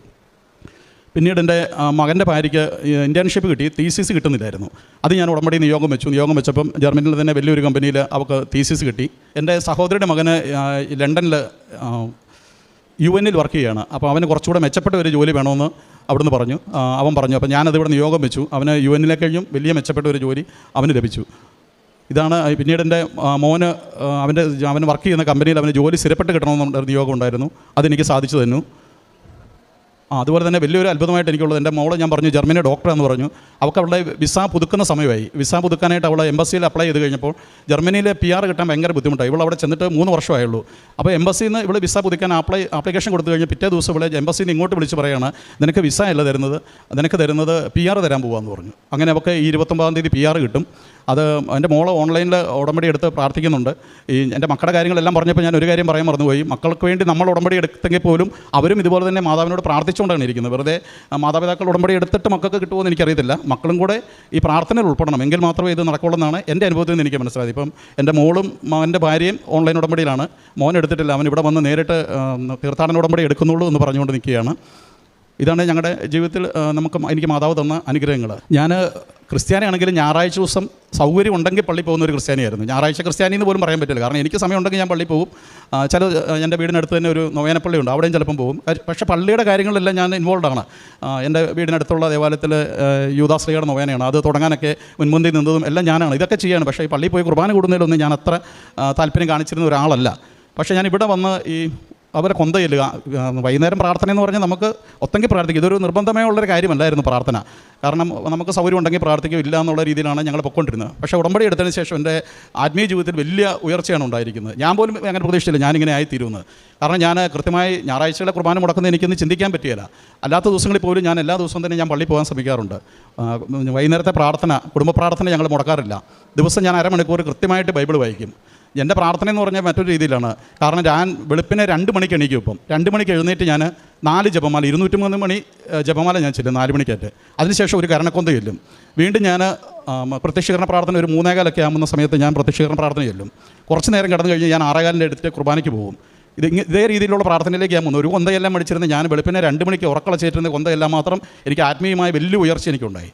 പിന്നീട് എൻ്റെ മകൻ്റെ ഭാര്യയ്ക്ക് ഇൻറ്റേൺഷിപ്പ് കിട്ടി, തീസിസ് കിട്ടുന്നില്ലായിരുന്നു. അത് ഞാൻ ഉടമ്പടി നിയോഗം വെച്ചപ്പം ജർമ്മനിയിൽ തന്നെ വലിയൊരു കമ്പനിയിൽ അവൾക്ക് തീസിസ് കിട്ടി. എൻ്റെ സഹോദരിയുടെ മകന് ലണ്ടനിൽ UN വർക്ക് ചെയ്യുകയാണ്. അപ്പോൾ അവന് കുറച്ചുകൂടെ മെച്ചപ്പെട്ട ഒരു ജോലി വേണമെന്ന് അവിടുന്ന് പറഞ്ഞു. അവൻ പറഞ്ഞു. അപ്പോൾ ഞാനതിവിടെ നിയോഗം വെച്ചു. അവന് UN കഴിഞ്ഞും വലിയ മെച്ചപ്പെട്ട ഒരു ജോലി അവന് ലഭിച്ചു. ഇതാണ്. പിന്നീട് എൻ്റെ മോന് അവൻ വർക്ക് ചെയ്യുന്ന കമ്പനിയിൽ അവന് ജോലി സ്ഥിരപ്പെട്ട് കിട്ടണമെന്നൊരു നിയോഗം ഉണ്ടായിരുന്നു. അതെനിക്ക് സാധിച്ചു തന്നു. അതുപോലെ തന്നെ വലിയൊരു അത്ഭുതമായിട്ട് എനിക്കുള്ളത്, എൻ്റെ മോളെ ഞാൻ പറഞ്ഞു ജർമ്മനി ഡോക്ടറാന്ന് പറഞ്ഞു. അവൾക്ക് അവളുടെ വിസ പുതുക്കുന്ന സമയമായി. വിസ പുതുക്കാനായിട്ട് അവൾ എംബസിയിൽ അപ്ലൈ ചെയ്ത് കഴിഞ്ഞപ്പോൾ ജർമ്മനിയിലെ PR കിട്ടാൻ ഭയങ്കര ബുദ്ധിമുട്ടായി. ഇവൾ അവിടെ ചെന്നിട്ട് 3 വർഷമായുള്ളൂ. അപ്പോൾ എംബസിയിൽ നിന്ന് ഇവൾ വിസ പുതുക്കാൻ ആപ്ലിക്കേഷൻ കൊടുത്തു കഴിഞ്ഞ് പിറ്റേ ദിവസം ഇവളെ എംബസിയിൽ നിന്ന് ഇങ്ങോട്ട് വിളിച്ച് പറയുകയാണ് നിനക്ക് വിസ അല്ല തരുന്നത്, നിനക്ക് തരുന്നത് PR തരാൻ പോകാമെന്ന് പറഞ്ഞു. അങ്ങനെ അവൾക്ക് ഈ 29-ാം തീയതി PR കിട്ടും. അത് എൻ്റെ മോള് ഓൺലൈനിൽ ഉടമ്പടി എടുത്ത് പ്രാർത്ഥിക്കുന്നുണ്ട്. എൻ്റെ മക്കളുടെ കാര്യങ്ങളെല്ലാം പറഞ്ഞപ്പോൾ ഞാൻ ഒരു കാര്യം പറയാൻ മറന്നുപോയി. മക്കൾക്ക് വേണ്ടി നമ്മൾ ഉടമ്പടി എടുത്തെങ്കിൽ പോലും അവരും ഇതുപോലെ തന്നെ മാതാവിനോട് പ്രാർത്ഥിച്ചുകൊണ്ടാണ് ഇരിക്കുന്നത്. വെറുതെ മാതാപിതാക്കൾ ഉടമ്പടി എടുത്തിട്ട് മക്കൾക്ക് കിട്ടുമോ എന്ന് എനിക്കറിയത്തില്ല. മക്കളും കൂടെ ഈ പ്രാർത്ഥനയിൽ ഉൾപ്പെടണം, എങ്കിൽ മാത്രമേ ഇത് നടക്കുള്ളൂ എന്നാണ് എൻ്റെ അനുഭവത്തിൽ നിന്ന് എനിക്ക് മനസ്സിലായത്. ഇപ്പം എൻ്റെ മോളും എൻ്റെ ഭാര്യയും ഓൺലൈൻ ഉടമ്പടിയിലാണ്. മോൻ എടുത്തിട്ടില്ല, അവൻ ഇവിടെ വന്ന് നേരിട്ട് തീർത്ഥാടന ഉടമ്പടി എടുക്കുന്നുള്ളൂ എന്ന് പറഞ്ഞുകൊണ്ട് നിൽക്കുകയാണ്. ഇതാണ് ഞങ്ങളുടെ ജീവിതത്തിൽ എനിക്ക് മാതാവ് തന്ന അനുഗ്രഹങ്ങൾ. ഞാൻ ക്രിസ്ത്യാനിയാണെങ്കിലും ഞായറാഴ്ച ദിവസം സൗകര്യം ഉണ്ടെങ്കിൽ പള്ളി പോകുന്ന ഒരു ക്രിസ്ത്യാനിയായിരുന്നു. ഞായറാഴ്ച ക്രിസ്ത്യാനി എന്ന് പോലും പറയാൻ പറ്റില്ല, കാരണം എനിക്ക് സമയം ഉണ്ടെങ്കിൽ ഞാൻ പള്ളി പോകും. ചില എൻ്റെ വീടിനടുത്ത് തന്നെ ഒരു നോവേനപ്പള്ളി ഉണ്ട്, അവിടെയും ചിലപ്പം പോകും. പക്ഷേ പള്ളിയുടെ കാര്യങ്ങളിലെല്ലാം ഞാൻ ഇൻവോൾവ് ആണ്. എൻ്റെ വീടിനടുത്തുള്ള ദേവാലയത്തിൽ യൂദാശ്രീയുടെ നോവേനയാണ്, അത് തുടങ്ങാനൊക്കെ മുൻപന്തി നിന്നതും എല്ലാം ഞാനാണ്. ഇതൊക്കെ ചെയ്യാണ്. പക്ഷേ ഈ പള്ളിയിൽ പോയി കുർബാന കൂടുന്നതിലൊന്നും ഞാൻ അത്ര താല്പര്യം കാണിച്ചിരുന്ന ഒരാളല്ല. പക്ഷേ ഞാൻ ഇവിടെ വന്ന് ഈ അവരെ കൊന്ത ചെല്ലുക, വൈകുന്നേരം പ്രാർത്ഥന എന്ന് പറഞ്ഞാൽ നമുക്ക് ഒത്തെങ്കിൽ പ്രാർത്ഥിക്കും. ഇതൊരു നിർബന്ധമായ ഉള്ളൊരു കാര്യമല്ലായിരുന്നു പ്രാർത്ഥന, കാരണം നമുക്ക് സൗകര്യം ഉണ്ടെങ്കിൽ പ്രാർത്ഥിക്കും, ഇല്ല എന്നുള്ള രീതിയിലാണ് ഞങ്ങൾ പൊയ്ക്കൊണ്ടിരുന്നത്. പക്ഷേ ഉടമ്പടി എടുത്തതിന് ശേഷം എൻ്റെ ആത്മീയ ജീവിതത്തിൽ വലിയ ഉയർച്ചയാണ് ഉണ്ടായിരിക്കുന്നത്. ഞാൻ പോലും അങ്ങനെ പ്രതീക്ഷിച്ചില്ല ഞാനിങ്ങനെ ആയിത്തീരുമെന്ന്. കാരണം ഞാൻ കൃത്യമായി ഞായറാഴ്ചകളെ കുർബാന മുടക്കുന്നത് എനിക്കൊന്ന് ചിന്തിക്കാൻ പറ്റിയില്ല. അല്ലാത്ത ദിവസങ്ങളിൽ പോലും ഞാൻ എല്ലാ ദിവസവും തന്നെ ഞാൻ പള്ളിയിൽ പോകാൻ ശ്രമിക്കാറുണ്ട്. വൈകുന്നേരത്തെ പ്രാർത്ഥന, കുടുംബ പ്രാർത്ഥന ഞങ്ങൾ മുടക്കാറില്ല. ദിവസം ഞാൻ അരമണിക്കൂർ കൃത്യമായിട്ട് ബൈബിൾ വായിക്കും. എൻ്റെ പ്രാർത്ഥന എന്ന് പറഞ്ഞാൽ മറ്റൊരു രീതിയിലാണ്. കാരണം ഞാൻ വെളുപ്പിനെ 2 മണിക്ക് എണീക്കും. ഇപ്പം 2 മണിക്ക് എഴുന്നേറ്റ് ഞാൻ 4 ജപമാല 203 മണി ജപമാല ഞാൻ ചെല്ലും 4 മണിക്കേറ്റ്. അതിനുശേഷം ഒരു കരണക്കൊന്ത ചെല്ലും. വീണ്ടും ഞാൻ പ്രത്യക്ഷീകരണ പ്രാർത്ഥന ഒരു 3:15 ആകുന്ന സമയത്ത് ഞാൻ പ്രത്യക്ഷീകരണ പ്രാർത്ഥന ചെല്ലും. കുറച്ച് നേരം കിടന്നു കഴിഞ്ഞ് ഞാൻ 6:15 എടുത്ത് കുർബാനയ്ക്ക് പോകും. ഇതേ രീതിയിലുള്ള പ്രാർത്ഥനയിലേക്ക് ഞാൻ വന്നു. ഒരു കൊന്തയെല്ലാം മടിച്ചിരുന്ന് ഞാൻ വെളുപ്പിനെ 2 മണിക്ക് ഉറക്കളച്ചേറ്റിരുന്ന കൊന്തയെല്ലാം മാത്രം എനിക്ക് ആത്മീയമായ വലിയ ഉയർച്ച എനിക്കുണ്ടായി.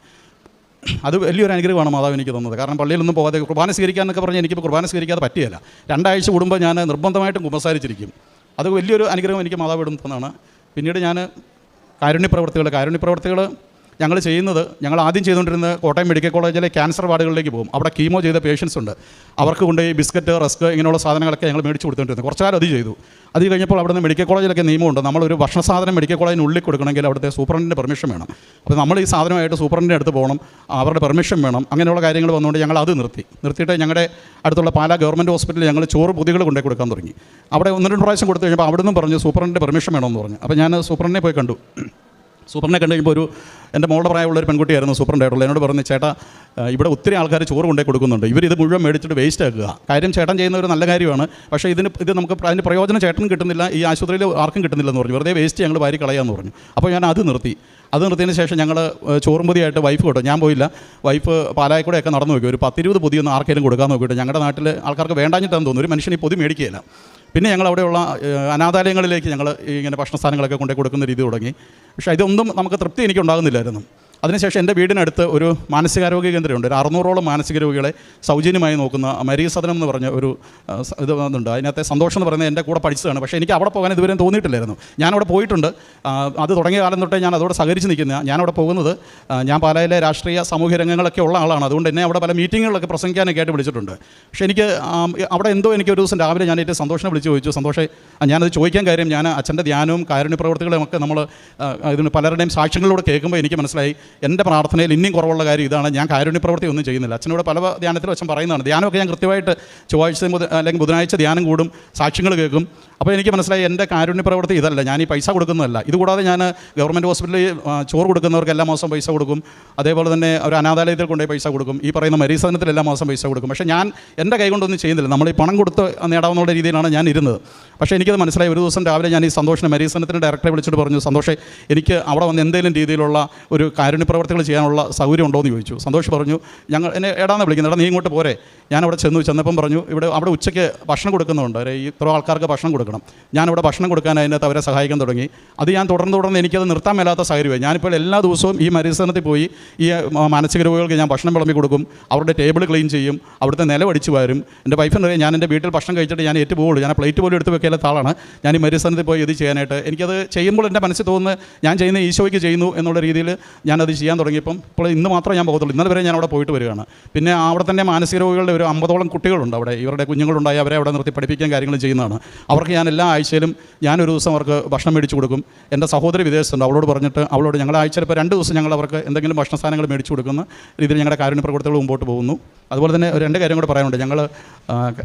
അത് വലിയൊരു അനുഗ്രഹമാണ് മാതാവ് എനിക്ക് തന്നത്. കാരണം പള്ളിയിലൊന്നും പോകാതെ കുർബാന സ്വീകരിക്കാമെന്നൊക്കെ പറഞ്ഞാൽ എനിക്കിപ്പോൾ കുർബാന സ്വീകരിക്കാതെ പറ്റിയല്ല. 2 ആഴ്ച കൂടുമ്പോൾ ഞാൻ നിർബന്ധമായിട്ടും കുമ്പസാരിച്ചിരിക്കും. അത് വലിയൊരു അനുഗ്രഹം എനിക്ക് മാതാവ് ഇടുന്നതാണ്. പിന്നീട് ഞാൻ കാരുണ്യ പ്രവർത്തികൾ ഞങ്ങൾ ചെയ്യുന്നത്, ഞങ്ങൾ ആദ്യം ചെയ്തുകൊണ്ടിരുന്ന കോട്ടയം മെഡിക്കൽ കോളേജിലെ ക്യാൻസർ വാർഡുകളിലേക്ക് പോകും. അവിടെ കീമോ ചെയ്ത പേഷ്യൻസ് ഉണ്ട്, അവർക്ക് കൊണ്ടുപോയി ബിസ്ക്കറ്റ്, റസ്ക് ഇങ്ങനെയുള്ള സാധനങ്ങളൊക്കെ ഞങ്ങൾ മേടിച്ച് കൊടുത്തുകൊണ്ടിരുന്നത്. കുറച്ച് കാലം അത് ചെയ്തു. അത് കഴിഞ്ഞപ്പോൾ അവിടുന്ന് മെഡിക്കൽ കോളേജിലൊക്കെ നിയമമുണ്ട്, നമ്മളൊരു ഭക്ഷണ സാധനം മെഡിക്കൽ കോളേജിനുള്ളിൽ കൊടുക്കണമെങ്കിൽ അവിടുത്തെ സൂപ്രണ്ടിൻ്റെ പെർമിഷൻ വേണം. അപ്പോൾ നമ്മൾ ഈ സാധനമായിട്ട് സൂപ്രണ്ടിൻ്റെ അടുത്ത് പോകണം, അവരുടെ പെർമിഷൻ വേണം. അങ്ങനെയുള്ള കാര്യങ്ങൾ വന്നുകൊണ്ട് ഞങ്ങൾ അത് നിർത്തിയിട്ട് ഞങ്ങളുടെ അടുത്തുള്ള പാലാ ഗവൺമെൻറ് ഹോസ്പിറ്റലിൽ ഞങ്ങൾ ചോറ് പൊതികൾ കൊണ്ടേ കൊടുക്കാൻ തുടങ്ങി. അവിടെ 1-2 പ്രാവശ്യം കൊടുത്തു കഴിഞ്ഞപ്പോൾ അവിടെ നിന്നും പറഞ്ഞു സൂപ്രണ്ടിൻ്റെ പെർമിഷൻ വേണമെന്ന് പറഞ്ഞു. അപ്പോൾ ഞാൻ സൂപ്രണ്ടിനെ പോയി കണ്ടു. സൂപ്രണ്ടിനെ കണ്ടു കഴിയുമ്പോൾ എൻ്റെ മോളുടെ പ്രായമുള്ളൊരു പെൺകുട്ടിയായിരുന്നു സൂപ്രണ്ടായിട്ടുള്ളത്. എന്നോട് പറഞ്ഞു, ചേട്ടാ ഇവിടെ ഒത്തിരി ആൾക്കാർ ചോറ് കൊണ്ടേ കൊടുക്കുന്നുണ്ട്, ഇവരിത് മുഴുവൻ മേടിച്ചിട്ട് വേസ്റ്റ് ആക്കുക. കാര്യം ചേട്ടൻ ചെയ്യുന്ന ഒരു നല്ല കാര്യമാണ്, പക്ഷേ ഇത് നമുക്ക് അതിന് പ്രയോജനം ചേട്ടനും കിട്ടുന്നില്ല, ഈ ആശുപത്രിയിൽ ആർക്കും കിട്ടുന്നില്ലെന്ന് പറഞ്ഞു. വെറുതെ വേസ്റ്റ് ഞങ്ങൾ വാരി കളയാമെന്ന് പറഞ്ഞു. അപ്പോൾ ഞാൻ അത് നിർത്തിയതിന് ശേഷം ഞങ്ങൾ ചോറും പൊതിയായിട്ട് വൈഫ് കൊടുത്തു. ഞാൻ പോയില്ല, വൈഫ് പാലായിക്കൂടെയൊക്കെ നടന്നു നോക്കി. ഒരു 10-20 പൊതിയൊന്നും ആർക്കെങ്കിലും കൊടുക്കാൻ നോക്കിയിട്ട് ഞങ്ങളുടെ നാട്ടിൽ ആൾക്കാർക്ക് വേണ്ടാഞ്ഞിട്ടാന്ന് തോന്നുന്നു, ഒരു മനുഷ്യൻ ഈ പൊതി മേടിക്കുകയില്ല. പിന്നെ ഞങ്ങൾ അവിടെയുള്ള അനാഥാലയങ്ങളിലേക്ക് ഞങ്ങൾ ഇങ്ങനെ ഭക്ഷണ സാധനങ്ങളൊക്കെ കൊണ്ടു കൊടുക്കുന്ന രീതി തുടങ്ങി. പക്ഷേ ഇതൊന്നും നമുക്ക് തൃപ്തി എനിക്കുണ്ടാകുന്നില്ലായിരുന്നു. അതിനുശേഷം എൻ്റെ വീടിനടുത്ത് ഒരു മാനസികാരോഗ്യ കേന്ദ്രമുണ്ട്. ഒരു 600ഓളം മാനസിക രോഗികളെ സൗജന്യമായി നോക്കുന്ന മരിയ സദനം എന്ന് പറഞ്ഞ ഒരു ഇതുണ്ട്. അതിനകത്തെ സന്തോഷം എന്ന് പറയുന്നത് എൻ്റെ കൂടെ പഠിച്ചതാണ്. പക്ഷേ എനിക്ക് അവിടെ പോകാൻ ഇതുവരെ തോന്നിയിട്ടില്ലായിരുന്നു. ഞാനവിടെ പോയിട്ടുണ്ട്. അത് തുടങ്ങിയ കാലം തൊട്ടേ ഞാൻ അതോടെ സഹകരിച്ച് നിൽക്കുന്ന. ഞാനവിടെ പോകുന്നത്, ഞാൻ പാലായിലെ രാഷ്ട്രീയ സാമൂഹ്യ രംഗങ്ങളൊക്കെ ഉള്ള ആളാണ്. അതുകൊണ്ട് എന്നെ അവിടെ പല മീറ്റിങ്ങുകളൊക്കെ പ്രസംഗിക്കാനൊക്കെ ആയിട്ട് വിളിച്ചിട്ടുണ്ട്. പക്ഷേ എനിക്ക് അവിടെ എന്തോ എനിക്ക് ഒരു ദിവസം രാവിലെ ഞാൻ ഏറ്റവും സന്തോഷം വിളിച്ച് ചോദിച്ചു, സന്തോഷം ഞാനത് ചോദിക്കാൻ കാര്യം, ഞാൻ അച്ഛൻ്റെ ധ്യാനവും കാരുണ്യ പ്രവർത്തികളും ഒക്കെ നമ്മൾ ഇതിന് പലരുടെയും സാക്ഷ്യങ്ങളിലൂടെ കേൾക്കുമ്പോൾ എനിക്ക് മനസ്സിലായി എൻ്റെ പ്രാർത്ഥനയിൽ ഇനിയും കുറവുള്ള കാര്യം ഇതാണ്. ഞാൻ കാരുണ്യ പ്രവൃത്തി ഒന്നും ചെയ്യുന്നില്ല. അച്ഛനോട് പല ധ്യാനത്തിലും അച്ഛൻ പറയുന്നതാണ്. ധ്യാനമൊക്കെ ഞാൻ കൃത്യമായിട്ട് ചൊവ്വാഴ്ച അല്ലെങ്കിൽ ബുധനാഴ്ച ധ്യാനം കൂടും, സാക്ഷ്യങ്ങൾ കേൾക്കും. അപ്പോൾ എനിക്ക് മനസ്സിലായി എൻ്റെ കാരുണ്യ പ്രവൃത്തി ഇതല്ല, ഞാൻ ഈ പൈസ കൊടുക്കുന്നതല്ല. ഇതുകൂടാതെ ഞാൻ ഗവൺമെൻറ് ഹോസ്പിറ്റലിൽ ചോറ് കൊടുക്കുന്നവർക്ക് എല്ലാ മാസം പൈസ കൊടുക്കും. അതേപോലെ തന്നെ ഒരു അനാഥാലയത്തിൽ കൊണ്ടുപോയി പൈസ കൊടുക്കും. ഈ പറയുന്ന മരീസദനത്തിൽ എല്ലാ മാസം പൈസ കൊടുക്കും. പക്ഷേ ഞാൻ എൻ്റെ കൈ കൊണ്ടൊന്നും ചെയ്യുന്നില്ല. നമ്മൾ ഈ പണം കൊടുത്ത് നേടാവുന്ന രീതിയിലാണ് ഞാൻ ഇരുന്നത്. പക്ഷേ എനിക്കത് മനസ്സിലായി. ഒരു ദിവസം രാവിലെ ഞാൻ ഈ സന്തോഷിനെ മരീസദനത്തിൻ്റെ ഡയറക്ടറെ വിളിച്ചിട്ട് പറഞ്ഞു, സന്തോഷേ എനിക്ക് അവിടെ വന്ന് എന്തെങ്കിലും രീതിയിലുള്ള ഒരു കാരുണ്യ പ്രവർത്തികൾ ചെയ്യാനുള്ള സൗകര്യം ഉണ്ടോ എന്ന് ചോദിച്ചു. സന്തോഷ് പറഞ്ഞു, ഞങ്ങൾ എന്നെ എടാന്ന് വിളിക്കുന്നത്, എടാ നീ ഇങ്ങോട്ട് പോരെ. ഞാൻ അവിടെ ചെന്നപ്പം പറഞ്ഞു, അവിടെ ഉച്ചയ്ക്ക് ഭക്ഷണം കൊടുക്കുന്നുണ്ട്, ഇത്ര ആൾക്കാർക്ക് ഭക്ഷണം കൊടുക്കണം. ഞാനവിടെ ഭക്ഷണം കൊടുക്കാൻ അതിനകത്ത് അവരെ സഹായിക്കാൻ തുടങ്ങി. അത് ഞാൻ തുടർന്ന് എനിക്കത് നിർത്താൻ മേലാത്ത സാഹചര്യമായി. ഞാനിപ്പോൾ എല്ലാ ദിവസവും ഈ മരീസദനത്തിൽ പോയി ഈ മാനസിക രോഗികൾക്ക് ഞാൻ ഭക്ഷണം വിളമ്പി കൊടുക്കും, അവരുടെ ടേബിൾ ക്ലീൻ ചെയ്യും, അവിടുത്തെ നിലവടിച്ച് വരും. എൻ്റെ വൈഫിനറിയാം ഞാൻ എൻ്റെ വീട്ടിൽ ഭക്ഷണം കഴിച്ചിട്ട് ഞാൻ ഏറ്റു പോകുള്ളൂ. ഞാൻ പ്ലേറ്റ് പോലും എടുത്ത് വെക്കാത്ത ആളാണ്. ഞാൻ ഈ മരീസദനത്തിൽ പോയി ഇത് ചെയ്യാനായിട്ട് എനിക്കത് ചെയ്യുമ്പോൾ എൻ്റെ മനസ്സിൽ തോന്നുന്നത് ഞാൻ ചെയ്യുന്ന ഈശോയ്ക്ക് ചെയ്യുന്നു എന്നുള്ള രീതിയിൽ ഞാനത് ചെയ്യാൻ തുടങ്ങിയപ്പം ഇപ്പോൾ ഇന്ന് മാത്രമേ ഞാൻ പോകത്തുള്ളൂ. ഇന്നലെ വരെ ഞാൻ അവിടെ പോയിട്ട് വരികയാണ്. പിന്നെ അവിടെ തന്നെ മാനസിക രോഗികളുടെ ഒരു 50ഓളം കുട്ടികളുണ്ട് അവിടെ. ഇവരുടെ കുഞ്ഞുങ്ങളുണ്ടായി, അവരെ അവിടെ നിർത്തി പഠിപ്പിക്കാൻ കാര്യങ്ങൾ ചെയ്യുന്നതാണ്. അവർക്ക് ഞാൻ എല്ലാ ആഴ്ചയിലും ഞാനൊരു ദിവസം അവർക്ക് ഭക്ഷണം മേടിച്ച് കൊടുക്കും. എൻ്റെ സഹോദരി വിദേശത്തുണ്ട്, അവളോട് പറഞ്ഞിട്ട് ഞങ്ങളുടെ ആഴ്ചയിൽ ഇപ്പോൾ 2 ദിവസം ഞങ്ങൾ അവർക്ക് എന്തെങ്കിലും ഭക്ഷണ സാധനങ്ങൾ മേടിച്ച് കൊടുക്കുന്ന രീതിയിൽ ഞങ്ങളുടെ കാരുണ്യ പ്രവർത്തനങ്ങൾ മുമ്പോട്ട് പോകുന്നു. അതുപോലെ തന്നെ 2 കാര്യം കൂടെ പറയാനുണ്ട്.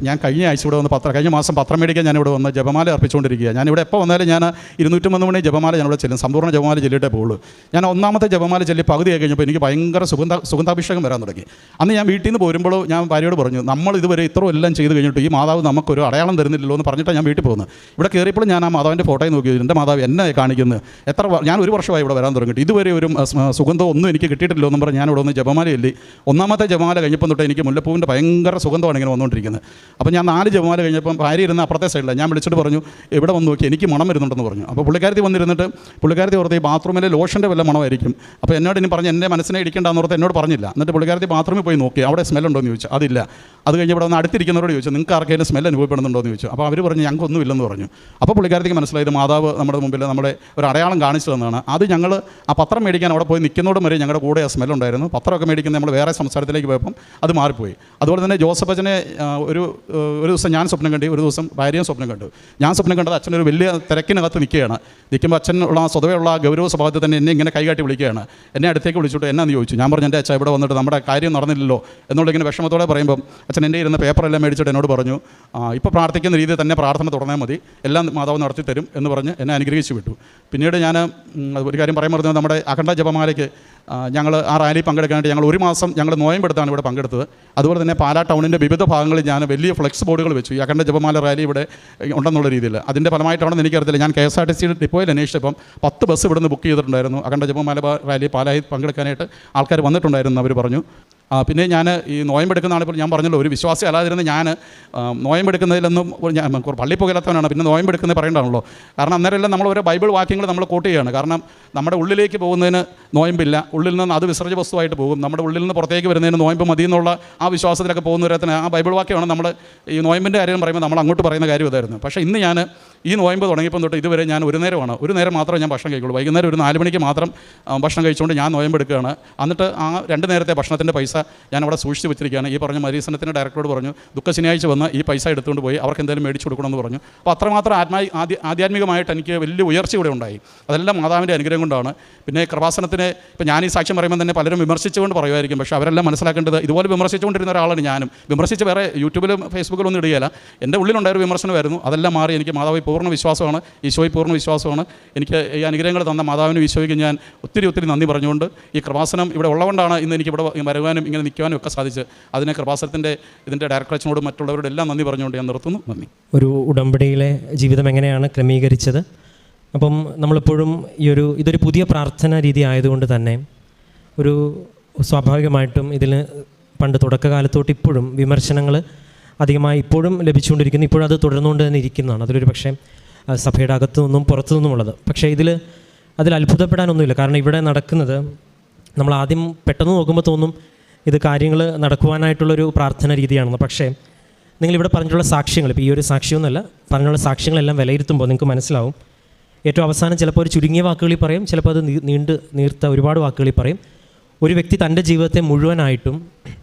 ഞാൻ കഴിഞ്ഞ ആഴ്ച ഇവിടെ വന്ന് കഴിഞ്ഞ മാസം പത്രം മേടിക്കാൻ ഞാനിവിടെ വന്ന് ജപമാല അർപ്പിച്ചുകൊണ്ടിരിക്കുക. ഞാനിവിടെ എപ്പോൾ വന്നാലും ഞാൻ 203 മണി ജപമാല ഞാനിവിടെ ചെല്ലും, സമ്പൂർണ്ണ ജപമാല ചെല്ലിയിട്ടേ പോകുള്ളൂ. ഞാൻ 1ാമത്തെ ജപമാല ചൊല്ലി പകുതിയായി കഴിഞ്ഞപ്പോൾ എനിക്ക് ഭയങ്കര സുഗന്ധാഭിഷേകം വരാൻ തുടങ്ങി. അന്ന് ഞാൻ വീട്ടിൽ നിന്ന് പോരുമ്പോൾ ഞാൻ ഭാര്യയോട് പറഞ്ഞു, നമ്മൾ ഇതുവരെ ഇത്ര എല്ലാം ചെയ്ത് കഴിഞ്ഞിട്ട് ഈ മാതാവ് നമുക്കൊരു അടയാളം തരുന്നില്ലല്ലോ എന്ന് പറഞ്ഞിട്ടാണ് ഞാൻ വീട്ടിൽ പോകുന്നത്. ഇവിടെ കയറിയപ്പോൾ ഞാൻ ആ മാതാവിൻ്റെ ഫോട്ടോയിൽ നോക്കി, എൻ്റെ മാതാവ് എന്നെ കാണിക്കുന്നത് ഞാൻ 1 വർഷമായി ഇവിടെ വരാൻ തുടങ്ങിയിട്ട് ഇതുവരെ ഒരു സുഗന്ധം ഒന്നും എനിക്ക് കിട്ടിയിട്ടില്ലോ എന്നും പറഞ്ഞ് ഞാൻ ഇവിടെ ഒന്ന് ജപമാല ചൊല്ലി. 1ാമത്തെ ജപമാല കഴിഞ്ഞപ്പോൾ തൊട്ട് എനിക്ക് മുല്ലപ്പൂവിൻ്റെ ഭയങ്കര സുഗന്ധമാണ് ഇങ്ങനെ വന്നുകൊണ്ടിരിക്കുന്നത്. അപ്പോൾ ഞാൻ 4 ജപമാല കഴിഞ്ഞപ്പം ഭാര്യ ഇരുന്ന് അപ്പുറത്തെ സൈഡിലാണ്. ഞാൻ വിളിച്ചിട്ട് പറഞ്ഞു, ഇവിടെ വന്ന് നോക്കി എനിക്ക് മണം വരുന്നുണ്ടെന്ന് പറഞ്ഞു. അപ്പോൾ പുള്ളിക്കാരത്തി വന്നിരുന്നിട്ട് പുള്ളിക്കാരത്തി ഓർത്ത് ഈ ബാത്റൂമിലെ ലോഷൻ്റെ വല്ല മണമായിരിക്കും. അപ്പോൾ എന്നോട് ഇനി പറഞ്ഞ് എൻ്റെ മനസ്സിനെ ഇടിക്കേണ്ടെന്ന് ഓർത്ത് എന്നോട് പറഞ്ഞില്ല. എന്നിട്ട് പുള്ളിക്കാരത്തി ബാത്റൂമിൽ പോയി നോക്കി, അവിടെ സ്മെല്ലുണ്ടോ എന്ന് ചോദിച്ചു. അതില്ല. അത് കഴിഞ്ഞ് ഇവിടെ വന്ന് അടുത്തിരിക്കുന്നവരോട് ചോദിച്ചു, നിങ്ങൾക്ക് ആർക്കെങ്കിലും സ്മെൽ അനുഭവപ്പെടുന്നുണ്ടോ എന്ന് ചോദിച്ചു. അപ്പോൾ അവർ പറഞ്ഞു ഞങ്ങൾക്കൊന്നും ഇല്ലെന്ന് പറഞ്ഞു. അപ്പോൾ പുള്ളിക്കാരത്തിക്ക് മനസ്സിലായത് മാതാവ് നമ്മുടെ മുമ്പിൽ നമ്മുടെ ഒരു അടയാളം കാണിച്ചു തന്നതാണ്. അത് ഞങ്ങൾ ആ പത്രം മേടിക്കാൻ അവിടെ പോയി നിൽക്കുന്നതോടും വരെ ഞങ്ങളുടെ കൂടെ ആ സ്മെല്ലുണ്ടായിരുന്നു. പത്രമൊക്കെ മേടിക്കുന്ന നമ്മൾ വേറെ സംസാരത്തിലേക്ക് പോയപ്പം അത് മാറിപ്പോയി. അതുപോലെ തന്നെ ജോസഫ് അച്ഛനെ ഒരു ദിവസം ഞാൻ സ്വപ്നം കണ്ടു, ഒരു ദിവസം ഭാര്യയും സ്വപ്നം കണ്ടു. ഞാൻ സ്വപ്നം കണ്ടത് അച്ഛനൊരു വലിയ തിരക്കിനകത്ത് നിൽക്കുകയാണ്. നിൽക്കുമ്പോൾ അച്ഛനുള്ള സ്വതവേയുള്ള ഗൗരവ സ്വഭാവത്തിൽ തന്നെ എന്നെ ഇങ്ങനെ കൈകാട്ടി വിളിക്കുകയാണ്. എന്നെ അടുത്തേക്ക് വിളിച്ചിട്ട് എന്നാന്ന് ചോദിച്ചു. ഞാൻ പറഞ്ഞു, എൻ്റെ അച്ഛൻ ഇവിടെ വന്നിട്ട് നമ്മുടെ കാര്യം നടന്നില്ലല്ലോ എന്നുള്ള ഇങ്ങനെ വിഷമത്തോടെ പറയുമ്പം അച്ഛൻ എൻ്റെ ഇരുന്ന പേപ്പറെല്ലാം മേടിച്ചിട്ട് എന്നോട് പറഞ്ഞു, ഇപ്പോൾ പ്രാർത്ഥിക്കുന്ന രീതിയിൽ തന്നെ പ്രാർത്ഥന തുടർന്നാൽ മതി, എല്ലാം മാതാവ് നടത്തി തരും എന്ന് പറഞ്ഞ് എന്നെ അനുഗ്രഹിച്ചു വിട്ടു. പിന്നീട് ഞാൻ ഒരു കാര്യം പറയാൻ പറഞ്ഞത്, നമ്മുടെ അഖണ്ഡ ജപമാലയ്ക്ക് ഞങ്ങൾ ആ റാലി പങ്കെടുക്കാനായിട്ട് ഞങ്ങൾ 1 മാസം ഞങ്ങൾ നോയമ്പെടുത്താണ് ഇവിടെ പങ്കെടുത്തത്. അതുപോലെ തന്നെ പാലാ ടൗണിൻ്റെ വിവിധ ഭാഗങ്ങളിൽ ഞാൻ വലിയ ഫ്ലെക്സ് ബോർഡുകൾ വെച്ചു, ഈ അഖണ്ഡ ജപമാല റാലി ഇവിടെ ഉണ്ടെന്നുള്ള രീതിയിൽ. അതിൻ്റെ ഫലമായിട്ടാണെന്ന് എനിക്കറിയത്തില്ല. ഞാൻ KSRTC ഡിപ്പോയിൽ അന്വേഷിച്ചപ്പം 10 ബസ് ഇവിടുന്ന് ബുക്ക് ചെയ്തിട്ടുണ്ടായിരുന്നു. അഖണ്ഡ ജപമാല റാലി പാലായിൽ പങ്കെടുക്കാനായിട്ട് ആൾക്കാർ വന്നിട്ടുണ്ടായിരുന്നു അവർ പറഞ്ഞു. പിന്നെ ഞാൻ ഈ നോയമ്പെടുക്കുന്നതാണ്. ഇപ്പോൾ ഞാൻ പറഞ്ഞല്ലോ, ഒരു വിശ്വാസി അല്ലാതിരുന്ന് ഞാൻ നോയമ്പെടുക്കുന്നതിലൊന്നും ഞാൻ പള്ളി പോകാത്തവനാണ്. പിന്നെ നോയമ്പെടുക്കുന്നത് പറയേണ്ടതാണല്ലോ. കാരണം അന്നേരമെല്ലാം നമ്മൾ ഓരോ ബൈബിൾ വാക്യങ്ങൾ നമ്മൾ കോട്ട് ചെയ്യുകയാണ്. കാരണം നമ്മുടെ ഉള്ളിലേക്ക് പോകുന്നതിന് നോയമ്പില്ല, ഉള്ളിൽ നിന്ന് അത് വിസർജ്യ വസ്തുവായിട്ട് പോകും. നമ്മുടെ ഉള്ളിൽ നിന്ന് പുറത്തേക്ക് വരുന്നതിന് നോയമ്പ് മതി എന്നുള്ള ആ വിശ്വാസത്തിലൊക്കെ പോകുന്നവരത്തിന് ആ ബൈബിൾ വാക്യമാണ് നമ്മൾ ഈ നോയമ്പിൻ്റെ കാര്യം പറയുമ്പോൾ നമ്മൾ അങ്ങോട്ട് പറയുന്ന കാര്യം ഇതായിരുന്നു. പക്ഷേ ഇന്ന് ഞാൻ ഈ നോയമ്പ് തുടങ്ങിയപ്പോൾ തൊട്ട് ഇതുവരെ ഞാൻ ഒരു നേരം മാത്രമേ ഞാൻ ഭക്ഷണം കഴിക്കുള്ളൂ. വൈകുന്നേരം ഒരു 4 മണിക്ക് മാത്രം ഭക്ഷണം കഴിച്ചുകൊണ്ട് ഞാൻ നോയമ്പെടുക്കുകയാണ്. എന്നിട്ട് ആ 2 നേരത്തെ ഭക്ഷണത്തിൻ്റെ പൈസ ഞാൻ അവിടെ സൂക്ഷിച്ച് വെച്ചിരിക്കുകയാണ്. ഈ പറഞ്ഞ മരീസനത്തിൻ്റെ ഡയറക്ടറോട് പറഞ്ഞു, ദുഃഖ ശനിയാഴ്ച വന്ന് ഈ പൈസ എടുത്തുകൊണ്ട് പോയി അവർക്ക് എന്തെങ്കിലും മേടിച്ച് കൊടുക്കണമെന്ന് പറഞ്ഞു. അപ്പോൾ അത്രമാത്രം ആധ്യാത്മികമായിട്ട് എനിക്ക് വലിയ ഉയർച്ച ഇവിടെ ഉണ്ടായി. അതെല്ലാം മാതാവിൻ്റെ അനുഗ്രഹം കൊണ്ടാണ്. പിന്നെ കൃപാസനത്തിന് ഇപ്പോൾ ഞാൻ ഈ സാക്ഷ്യം പറയുമ്പോൾ തന്നെ പലരും വിമർശിച്ചുകൊണ്ട് പറയുമായിരിക്കും. പക്ഷേ അവരെല്ലാം മനസ്സിലാക്കേണ്ടത്, ഇതുപോലെ വിമർശിച്ചുകൊണ്ടിരുന്ന ഒരാളാണ് ഞാനും. വിമർശിച്ച് വേറെ യൂട്യൂബിലും ഫേസ്ബുക്കിലും ഒന്നും ഇടുകയില്ല. എൻ്റെ ഉള്ളിലുണ്ടായൊരു വിമർശനമായിരുന്നു. അതെല്ലാം മാറി എനിക്ക് മാതാവിൽ പൂർണ്ണ വിശ്വാസമാണ്, ഈശോയിൽ പൂർണ്ണ വിശ്വാസമാണ്. എനിക്ക് ഈ അനുഗ്രഹങ്ങൾ തന്ന മാതാവിനും ഈശോയ്ക്ക് ഞാൻ ഒത്തിരി നന്ദി പറഞ്ഞുകൊണ്ട്, ഈ കൃപാസനം ഇവിടെ ഉള്ളതുകൊണ്ടാണ് ഇന്ന് എനിക്ക് ഇവിടെ വരുവാനും ഇങ്ങനെ നിൽക്കുവാനും ഒക്കെ സാധിച്ച്. അതിന് കൃപാസനത്തിൻ്റെ ഇതിൻ്റെ ഡയറക്ടറോടും മറ്റുള്ളവരോടും എല്ലാം നന്ദി പറഞ്ഞുകൊണ്ട് ഞാൻ നിർത്തുന്നു. നന്ദി. ഒരു ഉടമ്പടിയിലെ ജീവിതം എങ്ങനെയാണ് ക്രമീകരിച്ചത്? അപ്പം നമ്മളെപ്പോഴും ഇതൊരു പുതിയ പ്രാർത്ഥന രീതി ആയതുകൊണ്ട് തന്നെ ഒരു സ്വാഭാവികമായിട്ടും ഇതിൽ പണ്ട് തുടക്കകാലത്തോട്ട് ഇപ്പോഴും വിമർശനങ്ങൾ അധികമായി ഇപ്പോഴും ലഭിച്ചുകൊണ്ടിരിക്കുന്നു. ഇപ്പോഴും അത് തുടർന്നുകൊണ്ട് തന്നെ ഇരിക്കുന്നതാണ്. അതിലൊരു പക്ഷേ സഭയുടെ അകത്തു നിന്നും പുറത്തു നിന്നുമുള്ളത്. പക്ഷേ അതിൽ അത്ഭുതപ്പെടാനൊന്നുമില്ല. കാരണം ഇവിടെ നടക്കുന്നത് നമ്മൾ ആദ്യം പെട്ടെന്ന് നോക്കുമ്പോൾ തോന്നും ഇത് കാര്യങ്ങൾ നടക്കുവാനായിട്ടുള്ളൊരു പ്രാർത്ഥന രീതിയാണെന്ന്. പക്ഷേ നിങ്ങളിവിടെ പറഞ്ഞിട്ടുള്ള സാക്ഷ്യങ്ങൾ, ഇപ്പോൾ ഈ ഒരു സാക്ഷ്യമൊന്നുമല്ല, പറഞ്ഞുള്ള സാക്ഷ്യങ്ങളെല്ലാം വിലയിരുത്തുമ്പോൾ നിങ്ങൾക്ക് മനസ്സിലാവും. ഏറ്റവും അവസാനം ചിലപ്പോൾ ഒരു ചുരുങ്ങിയ വാക്കുകളിൽ പറയും, ചിലപ്പോൾ അത് നീർത്ത ഒരുപാട് വാക്കുകളിൽ പറയും. ഒരു വ്യക്തി തൻ്റെ ജീവിതത്തെ മുഴുവനായിട്ടും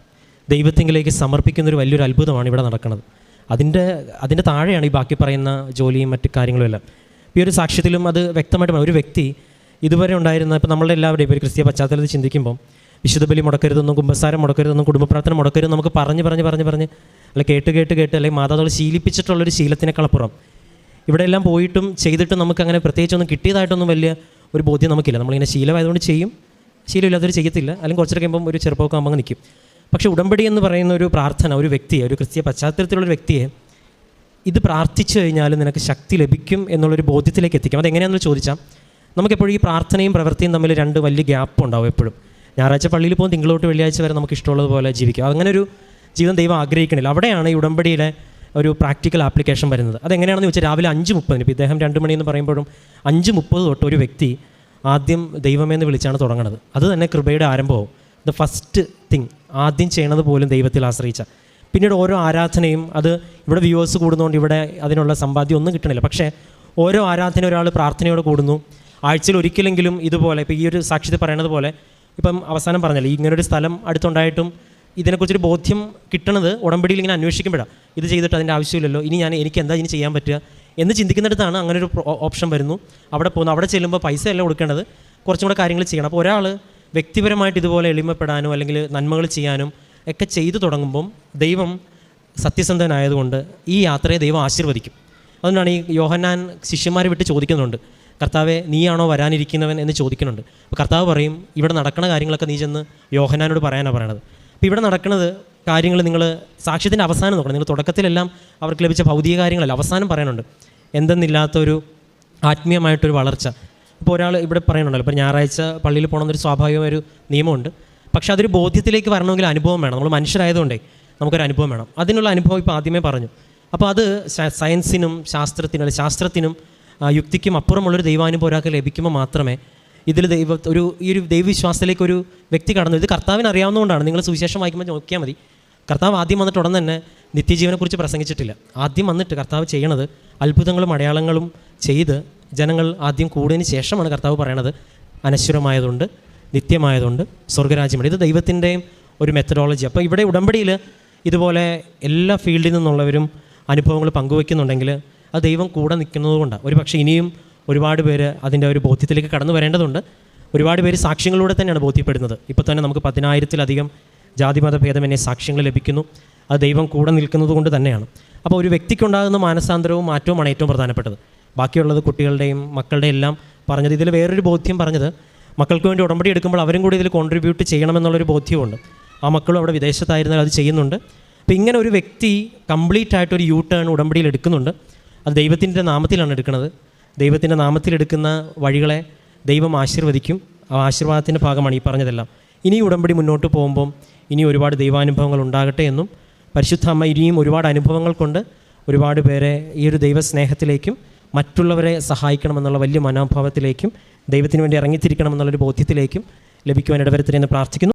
ദൈവത്തിങ്കിലേക്ക് സമർപ്പിക്കുന്നൊരു വലിയൊരു അത്ഭുതമാണ് ഇവിടെ നടക്കുന്നത്. അതിൻ്റെ താഴെയാണ് ഈ ബാക്കി പറയുന്ന ജോലിയും മറ്റു കാര്യങ്ങളും എല്ലാം. ഈ ഒരു സാക്ഷ്യത്തിലും അത് വ്യക്തമായിട്ട് ഒരു വ്യക്തി ഇതുവരെ ഉണ്ടായിരുന്ന, ഇപ്പോൾ നമ്മളുടെ എല്ലാവരുടെയും ഇപ്പോൾ ഒരു ക്രിസ്തീയ പശ്ചാത്തലത്തിൽ ചിന്തിക്കുമ്പോൾ വിശുദ്ധ ബലി മുടക്കരുതെന്നും കുമ്പസാരം മുടക്കരുതെന്നും കുടുംബ പ്രാർത്ഥന മുടക്കരുതെന്നും നമുക്ക് പറഞ്ഞ് അല്ല കേട്ട് അല്ലെങ്കിൽ മാതാപിതാക്കൾ ശീലിപ്പിച്ചിട്ടുള്ളൊരു ശീലത്തിനേക്കാളപ്പുറം ഇവിടെ എല്ലാം പോയിട്ടും ചെയ്തിട്ടും നമുക്ക് അങ്ങനെ പ്രത്യേകിച്ചൊന്നും കിട്ടിയതായിട്ടൊന്നും വലിയ ഒരു ബോധ്യം നമുക്കില്ല. നമ്മളിങ്ങനെ ശീലമായതുകൊണ്ട് ചെയ്യും, ശീലമില്ലാത്തവർ ചെയ്യത്തില്ല, അല്ലെങ്കിൽ കുറച്ചൊക്കെ കഴിയുമ്പം ഒരു ചെറുപ്പമൊക്കെ ആകുമ്പോൾ നിൽക്കും. പക്ഷേ ഉടമ്പടി എന്ന് പറയുന്ന ഒരു പ്രാർത്ഥന, ഒരു വ്യക്തിയെ, ഒരു ക്രിസ്തീയ പശ്ചാത്തലത്തിലുള്ളൊരു വ്യക്തിയെ ഇത് പ്രാർത്ഥിച്ചു കഴിഞ്ഞാൽ നിനക്ക് ശക്തി ലഭിക്കും എന്നുള്ളൊരു ബോധ്യത്തിലേക്ക് എത്തിക്കും. അതെങ്ങനെയാണെന്ന് ചോദിച്ചാൽ, നമുക്കെപ്പോഴും ഈ പ്രാർത്ഥനയും പ്രവൃത്തിയും തമ്മിൽ 2 വലിയ ഗ്യാപ്പ് ഉണ്ടാവും എപ്പോഴും. ഞായറാഴ്ച പള്ളിയിൽ പോകും, തിങ്കൾ തൊട്ട് വെള്ളിയാഴ്ച വരെ നമുക്ക് ഇഷ്ടമുള്ളതുപോലെ ജീവിക്കും. അങ്ങനെ ഒരു ജീവിതം ദൈവം ആഗ്രഹിക്കണില്ല. അവിടെയാണ് ഈ ഉടമ്പടിയിലെ ഒരു പ്രാക്ടിക്കൽ ആപ്ലിക്കേഷൻ വരുന്നത്. അതെങ്ങനെയാണെന്ന് ചോദിച്ചാൽ, രാവിലെ 5:30 ഇപ്പോൾ ഇദ്ദേഹം 2 മണി എന്ന് പറയുമ്പോഴും 5:30 തൊട്ട് ഒരു വ്യക്തി ആദ്യം ദൈവമേന്ന് വിളിച്ചാണ് തുടങ്ങുന്നത്. അത് തന്നെ കൃപയുടെ ആരംഭവും. ദ ഫസ്റ്റ് തിങ് ആദ്യം ചെയ്യണത് പോലും ദൈവത്തിൽ ആശ്രയിച്ച. പിന്നീട് ഓരോ ആരാധനയും, അത് ഇവിടെ വ്യൂവേഴ്സ് കൂടുന്നതുകൊണ്ട് ഇവിടെ അതിനുള്ള സമ്പാദ്യം ഒന്നും കിട്ടണില്ല. പക്ഷേ ഓരോ ആരാധന ഒരാൾ പ്രാർത്ഥനയോടെ കൂടുന്നു. ആഴ്ചയിൽ ഒരിക്കലെങ്കിലും ഇതുപോലെ, ഇപ്പോൾ ഈ ഒരു സാക്ഷ്യത്തിൽ പറയണത് പോലെ, ഇപ്പം അവസാനം പറഞ്ഞല്ലോ ഇങ്ങനൊരു സ്ഥലം അടുത്തുണ്ടായിട്ടും ഇതിനെക്കുറിച്ചൊരു ബോധ്യം കിട്ടണത് ഉടമ്പടിയിൽ ഇങ്ങനെ അന്വേഷിക്കുമ്പോഴാണ്. ഇത് ചെയ്തിട്ട് അതിൻ്റെ ആവശ്യമില്ലല്ലോ, എനിക്ക് എന്താ ഇനി ചെയ്യാൻ പറ്റുക എന്ന് ചിന്തിക്കുന്നിടത്താണ് അങ്ങനൊരു ഓപ്ഷൻ വരുന്നു. അവിടെ പോകുന്നു. അവിടെ ചെല്ലുമ്പോൾ പൈസ അല്ല കൊടുക്കേണ്ടത്, കുറച്ചും കൂടെ കാര്യങ്ങൾ ചെയ്യണം. അപ്പോൾ ഒരാൾ വ്യക്തിപരമായിട്ട് ഇതുപോലെ എളിമപ്പെടാനോ അല്ലെങ്കിൽ നന്മകൾ ചെയ്യാനും ഒക്കെ ചെയ്തു തുടങ്ങുമ്പം ദൈവം സത്യസന്ധനായതുകൊണ്ട് ഈ യാത്രയെ ദൈവം ആശീർവദിക്കും. അതുകൊണ്ടാണ് ഈ യോഹന്നാൻ ശിഷ്യന്മാരെ വിട്ട് ചോദിക്കുന്നുണ്ട്, കർത്താവെ നീയാണോ വരാനിരിക്കുന്നവൻ എന്ന് ചോദിക്കുന്നുണ്ട്. അപ്പോൾ കർത്താവ് പറയും, ഇവിടെ നടക്കുന്ന കാര്യങ്ങളൊക്കെ നീ ചെന്ന് യോഹന്നാനോട് പറയാനാണ് പറയണത്. അപ്പോൾ ഇവിടെ നടക്കുന്നത് കാര്യങ്ങൾ നിങ്ങൾ സാക്ഷ്യത്തിൻ്റെ അവസാനം നോക്കണം. നിങ്ങൾ തുടക്കത്തിലെല്ലാം അവർക്ക് ലഭിച്ച ഭൗതിക കാര്യങ്ങളല്ല, അവസാനം പറയാനുണ്ട് എന്തെന്നില്ലാത്തൊരു ആത്മീയമായിട്ടൊരു വളർച്ച. ഇപ്പോൾ ഒരാൾ ഇവിടെ പറയുന്നുണ്ടല്ലോ, ഇപ്പോൾ ഞായറാഴ്ച പള്ളിയിൽ പോകണമെന്നൊരു സ്വാഭാവികമായൊരു നിയമമുണ്ട്. പക്ഷേ അതൊരു ബോധ്യത്തിലേക്ക് വരണമെങ്കിൽ അനുഭവം വേണം. നമ്മൾ മനുഷ്യരായതുകൊണ്ടേ നമുക്കൊരു അനുഭവം വേണം. അതിനുള്ള അനുഭവം ഇപ്പോൾ ആദ്യമേ പറഞ്ഞു. അപ്പോൾ അത് സയൻസിനും ശാസ്ത്രത്തിനും യുക്തിക്കും അപ്പുറമുള്ളൊരു ദൈവാനുഭവം ഒരാൾക്ക് ലഭിക്കുമ്പോൾ മാത്രമേ ഇതിൽ ഈ ഒരു ദൈവവിശ്വാസത്തിലേക്ക് ഒരു വ്യക്തി കടന്നു. ഇത് കർത്താവിന് അറിയാവുന്നതുകൊണ്ടാണ്. നിങ്ങൾ സുവിശേഷം വായിക്കുമ്പോൾ നോക്കിയാൽ മതി, കർത്താവ് ആദ്യം വന്നിട്ട് ഉടൻ തന്നെ നിത്യജീവനെക്കുറിച്ച് പ്രസംഗിച്ചിട്ടില്ല. ആദ്യം വന്നിട്ട് കർത്താവ് ചെയ്യണത് അത്ഭുതങ്ങളും അടയാളങ്ങളും ചെയ്ത് ജനങ്ങൾ ആദ്യം കൂടിയതിന് ശേഷമാണ് കർത്താവ് പറയണത് അനശ്വരമായതുകൊണ്ട്, നിത്യമായതുകൊണ്ട്, സ്വർഗ്ഗരാജ്യമുണ്ട്. ഇത് ദൈവത്തിൻ്റെയും ഒരു മെത്തഡോളജി. അപ്പോൾ ഇവിടെ ഉടമ്പടിയിൽ ഇതുപോലെ എല്ലാ ഫീൽഡിൽ നിന്നുള്ളവരും അനുഭവങ്ങൾ പങ്കുവയ്ക്കുന്നുണ്ടെങ്കിൽ അത് ദൈവം കൂടെ നിൽക്കുന്നത് കൊണ്ടാണ്. ഒരു പക്ഷേ ഇനിയും ഒരുപാട് പേര് അതിൻ്റെ ഒരു ബോധ്യത്തിലേക്ക് കടന്നു വരേണ്ടതുണ്ട്. ഒരുപാട് പേര് സാക്ഷ്യങ്ങളിലൂടെ തന്നെയാണ് ബോധ്യപ്പെടുന്നത്. ഇപ്പോൾ തന്നെ നമുക്ക് 10,000-ലധികം ജാതിമത ഭേദമന്യേ സാക്ഷ്യങ്ങൾ ലഭിക്കുന്നു. അത് ദൈവം കൂടെ നിൽക്കുന്നത് കൊണ്ട് തന്നെയാണ്. അപ്പോൾ ഒരു വ്യക്തിക്കുണ്ടാകുന്ന മാനസാന്തരവും മാറ്റവുമാണ് ഏറ്റവും പ്രധാനപ്പെട്ടത്. ബാക്കിയുള്ളത് കുട്ടികളുടെയും മക്കളുടെയും എല്ലാം പറഞ്ഞത്. ഇതിൽ വേറൊരു ബോധ്യം പറഞ്ഞത്, മക്കൾക്ക് വേണ്ടി ഉടമ്പടി എടുക്കുമ്പോൾ അവരും കൂടി ഇതിൽ കോൺട്രിബ്യൂട്ട് ചെയ്യണമെന്നുള്ളൊരു ബോധ്യമുണ്ട്. ആ മക്കളും അവിടെ വിദേശത്തായിരുന്നാൽ അത് ചെയ്യുന്നുണ്ട്. അപ്പോൾ ഇങ്ങനെ ഒരു വ്യക്തി കംപ്ലീറ്റ് ആയിട്ടൊരു യൂ ടേൺ ഉടമ്പടിയിൽ എടുക്കുന്നുണ്ട്. അത് ദൈവത്തിൻ്റെ നാമത്തിലാണ് എടുക്കുന്നത്. ദൈവത്തിൻ്റെ നാമത്തിലെടുക്കുന്ന വഴികളെ ദൈവം ആശീർവദിക്കും. ആ ആശീർവാദത്തിൻ്റെ ഭാഗമാണ് ഈ പറഞ്ഞതെല്ലാം. ഇനി ഉടമ്പടി മുന്നോട്ട് പോകുമ്പം ഇനി ഒരുപാട് ദൈവാനുഭവങ്ങൾ ഉണ്ടാകട്ടെ എന്നും, പരിശുദ്ധ അമ്മ ഇനിയും ഒരുപാട് അനുഭവങ്ങൾ കൊണ്ട് ഒരുപാട് പേരെ ഈ ഒരു ദൈവസ്നേഹത്തിലേക്കും മറ്റുള്ളവരെ സഹായിക്കണമെന്നുള്ള വലിയ മനോഭാവത്തിലേക്കും ദൈവത്തിന് വേണ്ടി ഇറങ്ങിത്തിരിക്കണമെന്നുള്ളൊരു ബോധ്യത്തിലേക്കും ലഭിക്കുവാൻ ഇടവരത്തിനെന്ന് പ്രാർത്ഥിക്കുന്നു.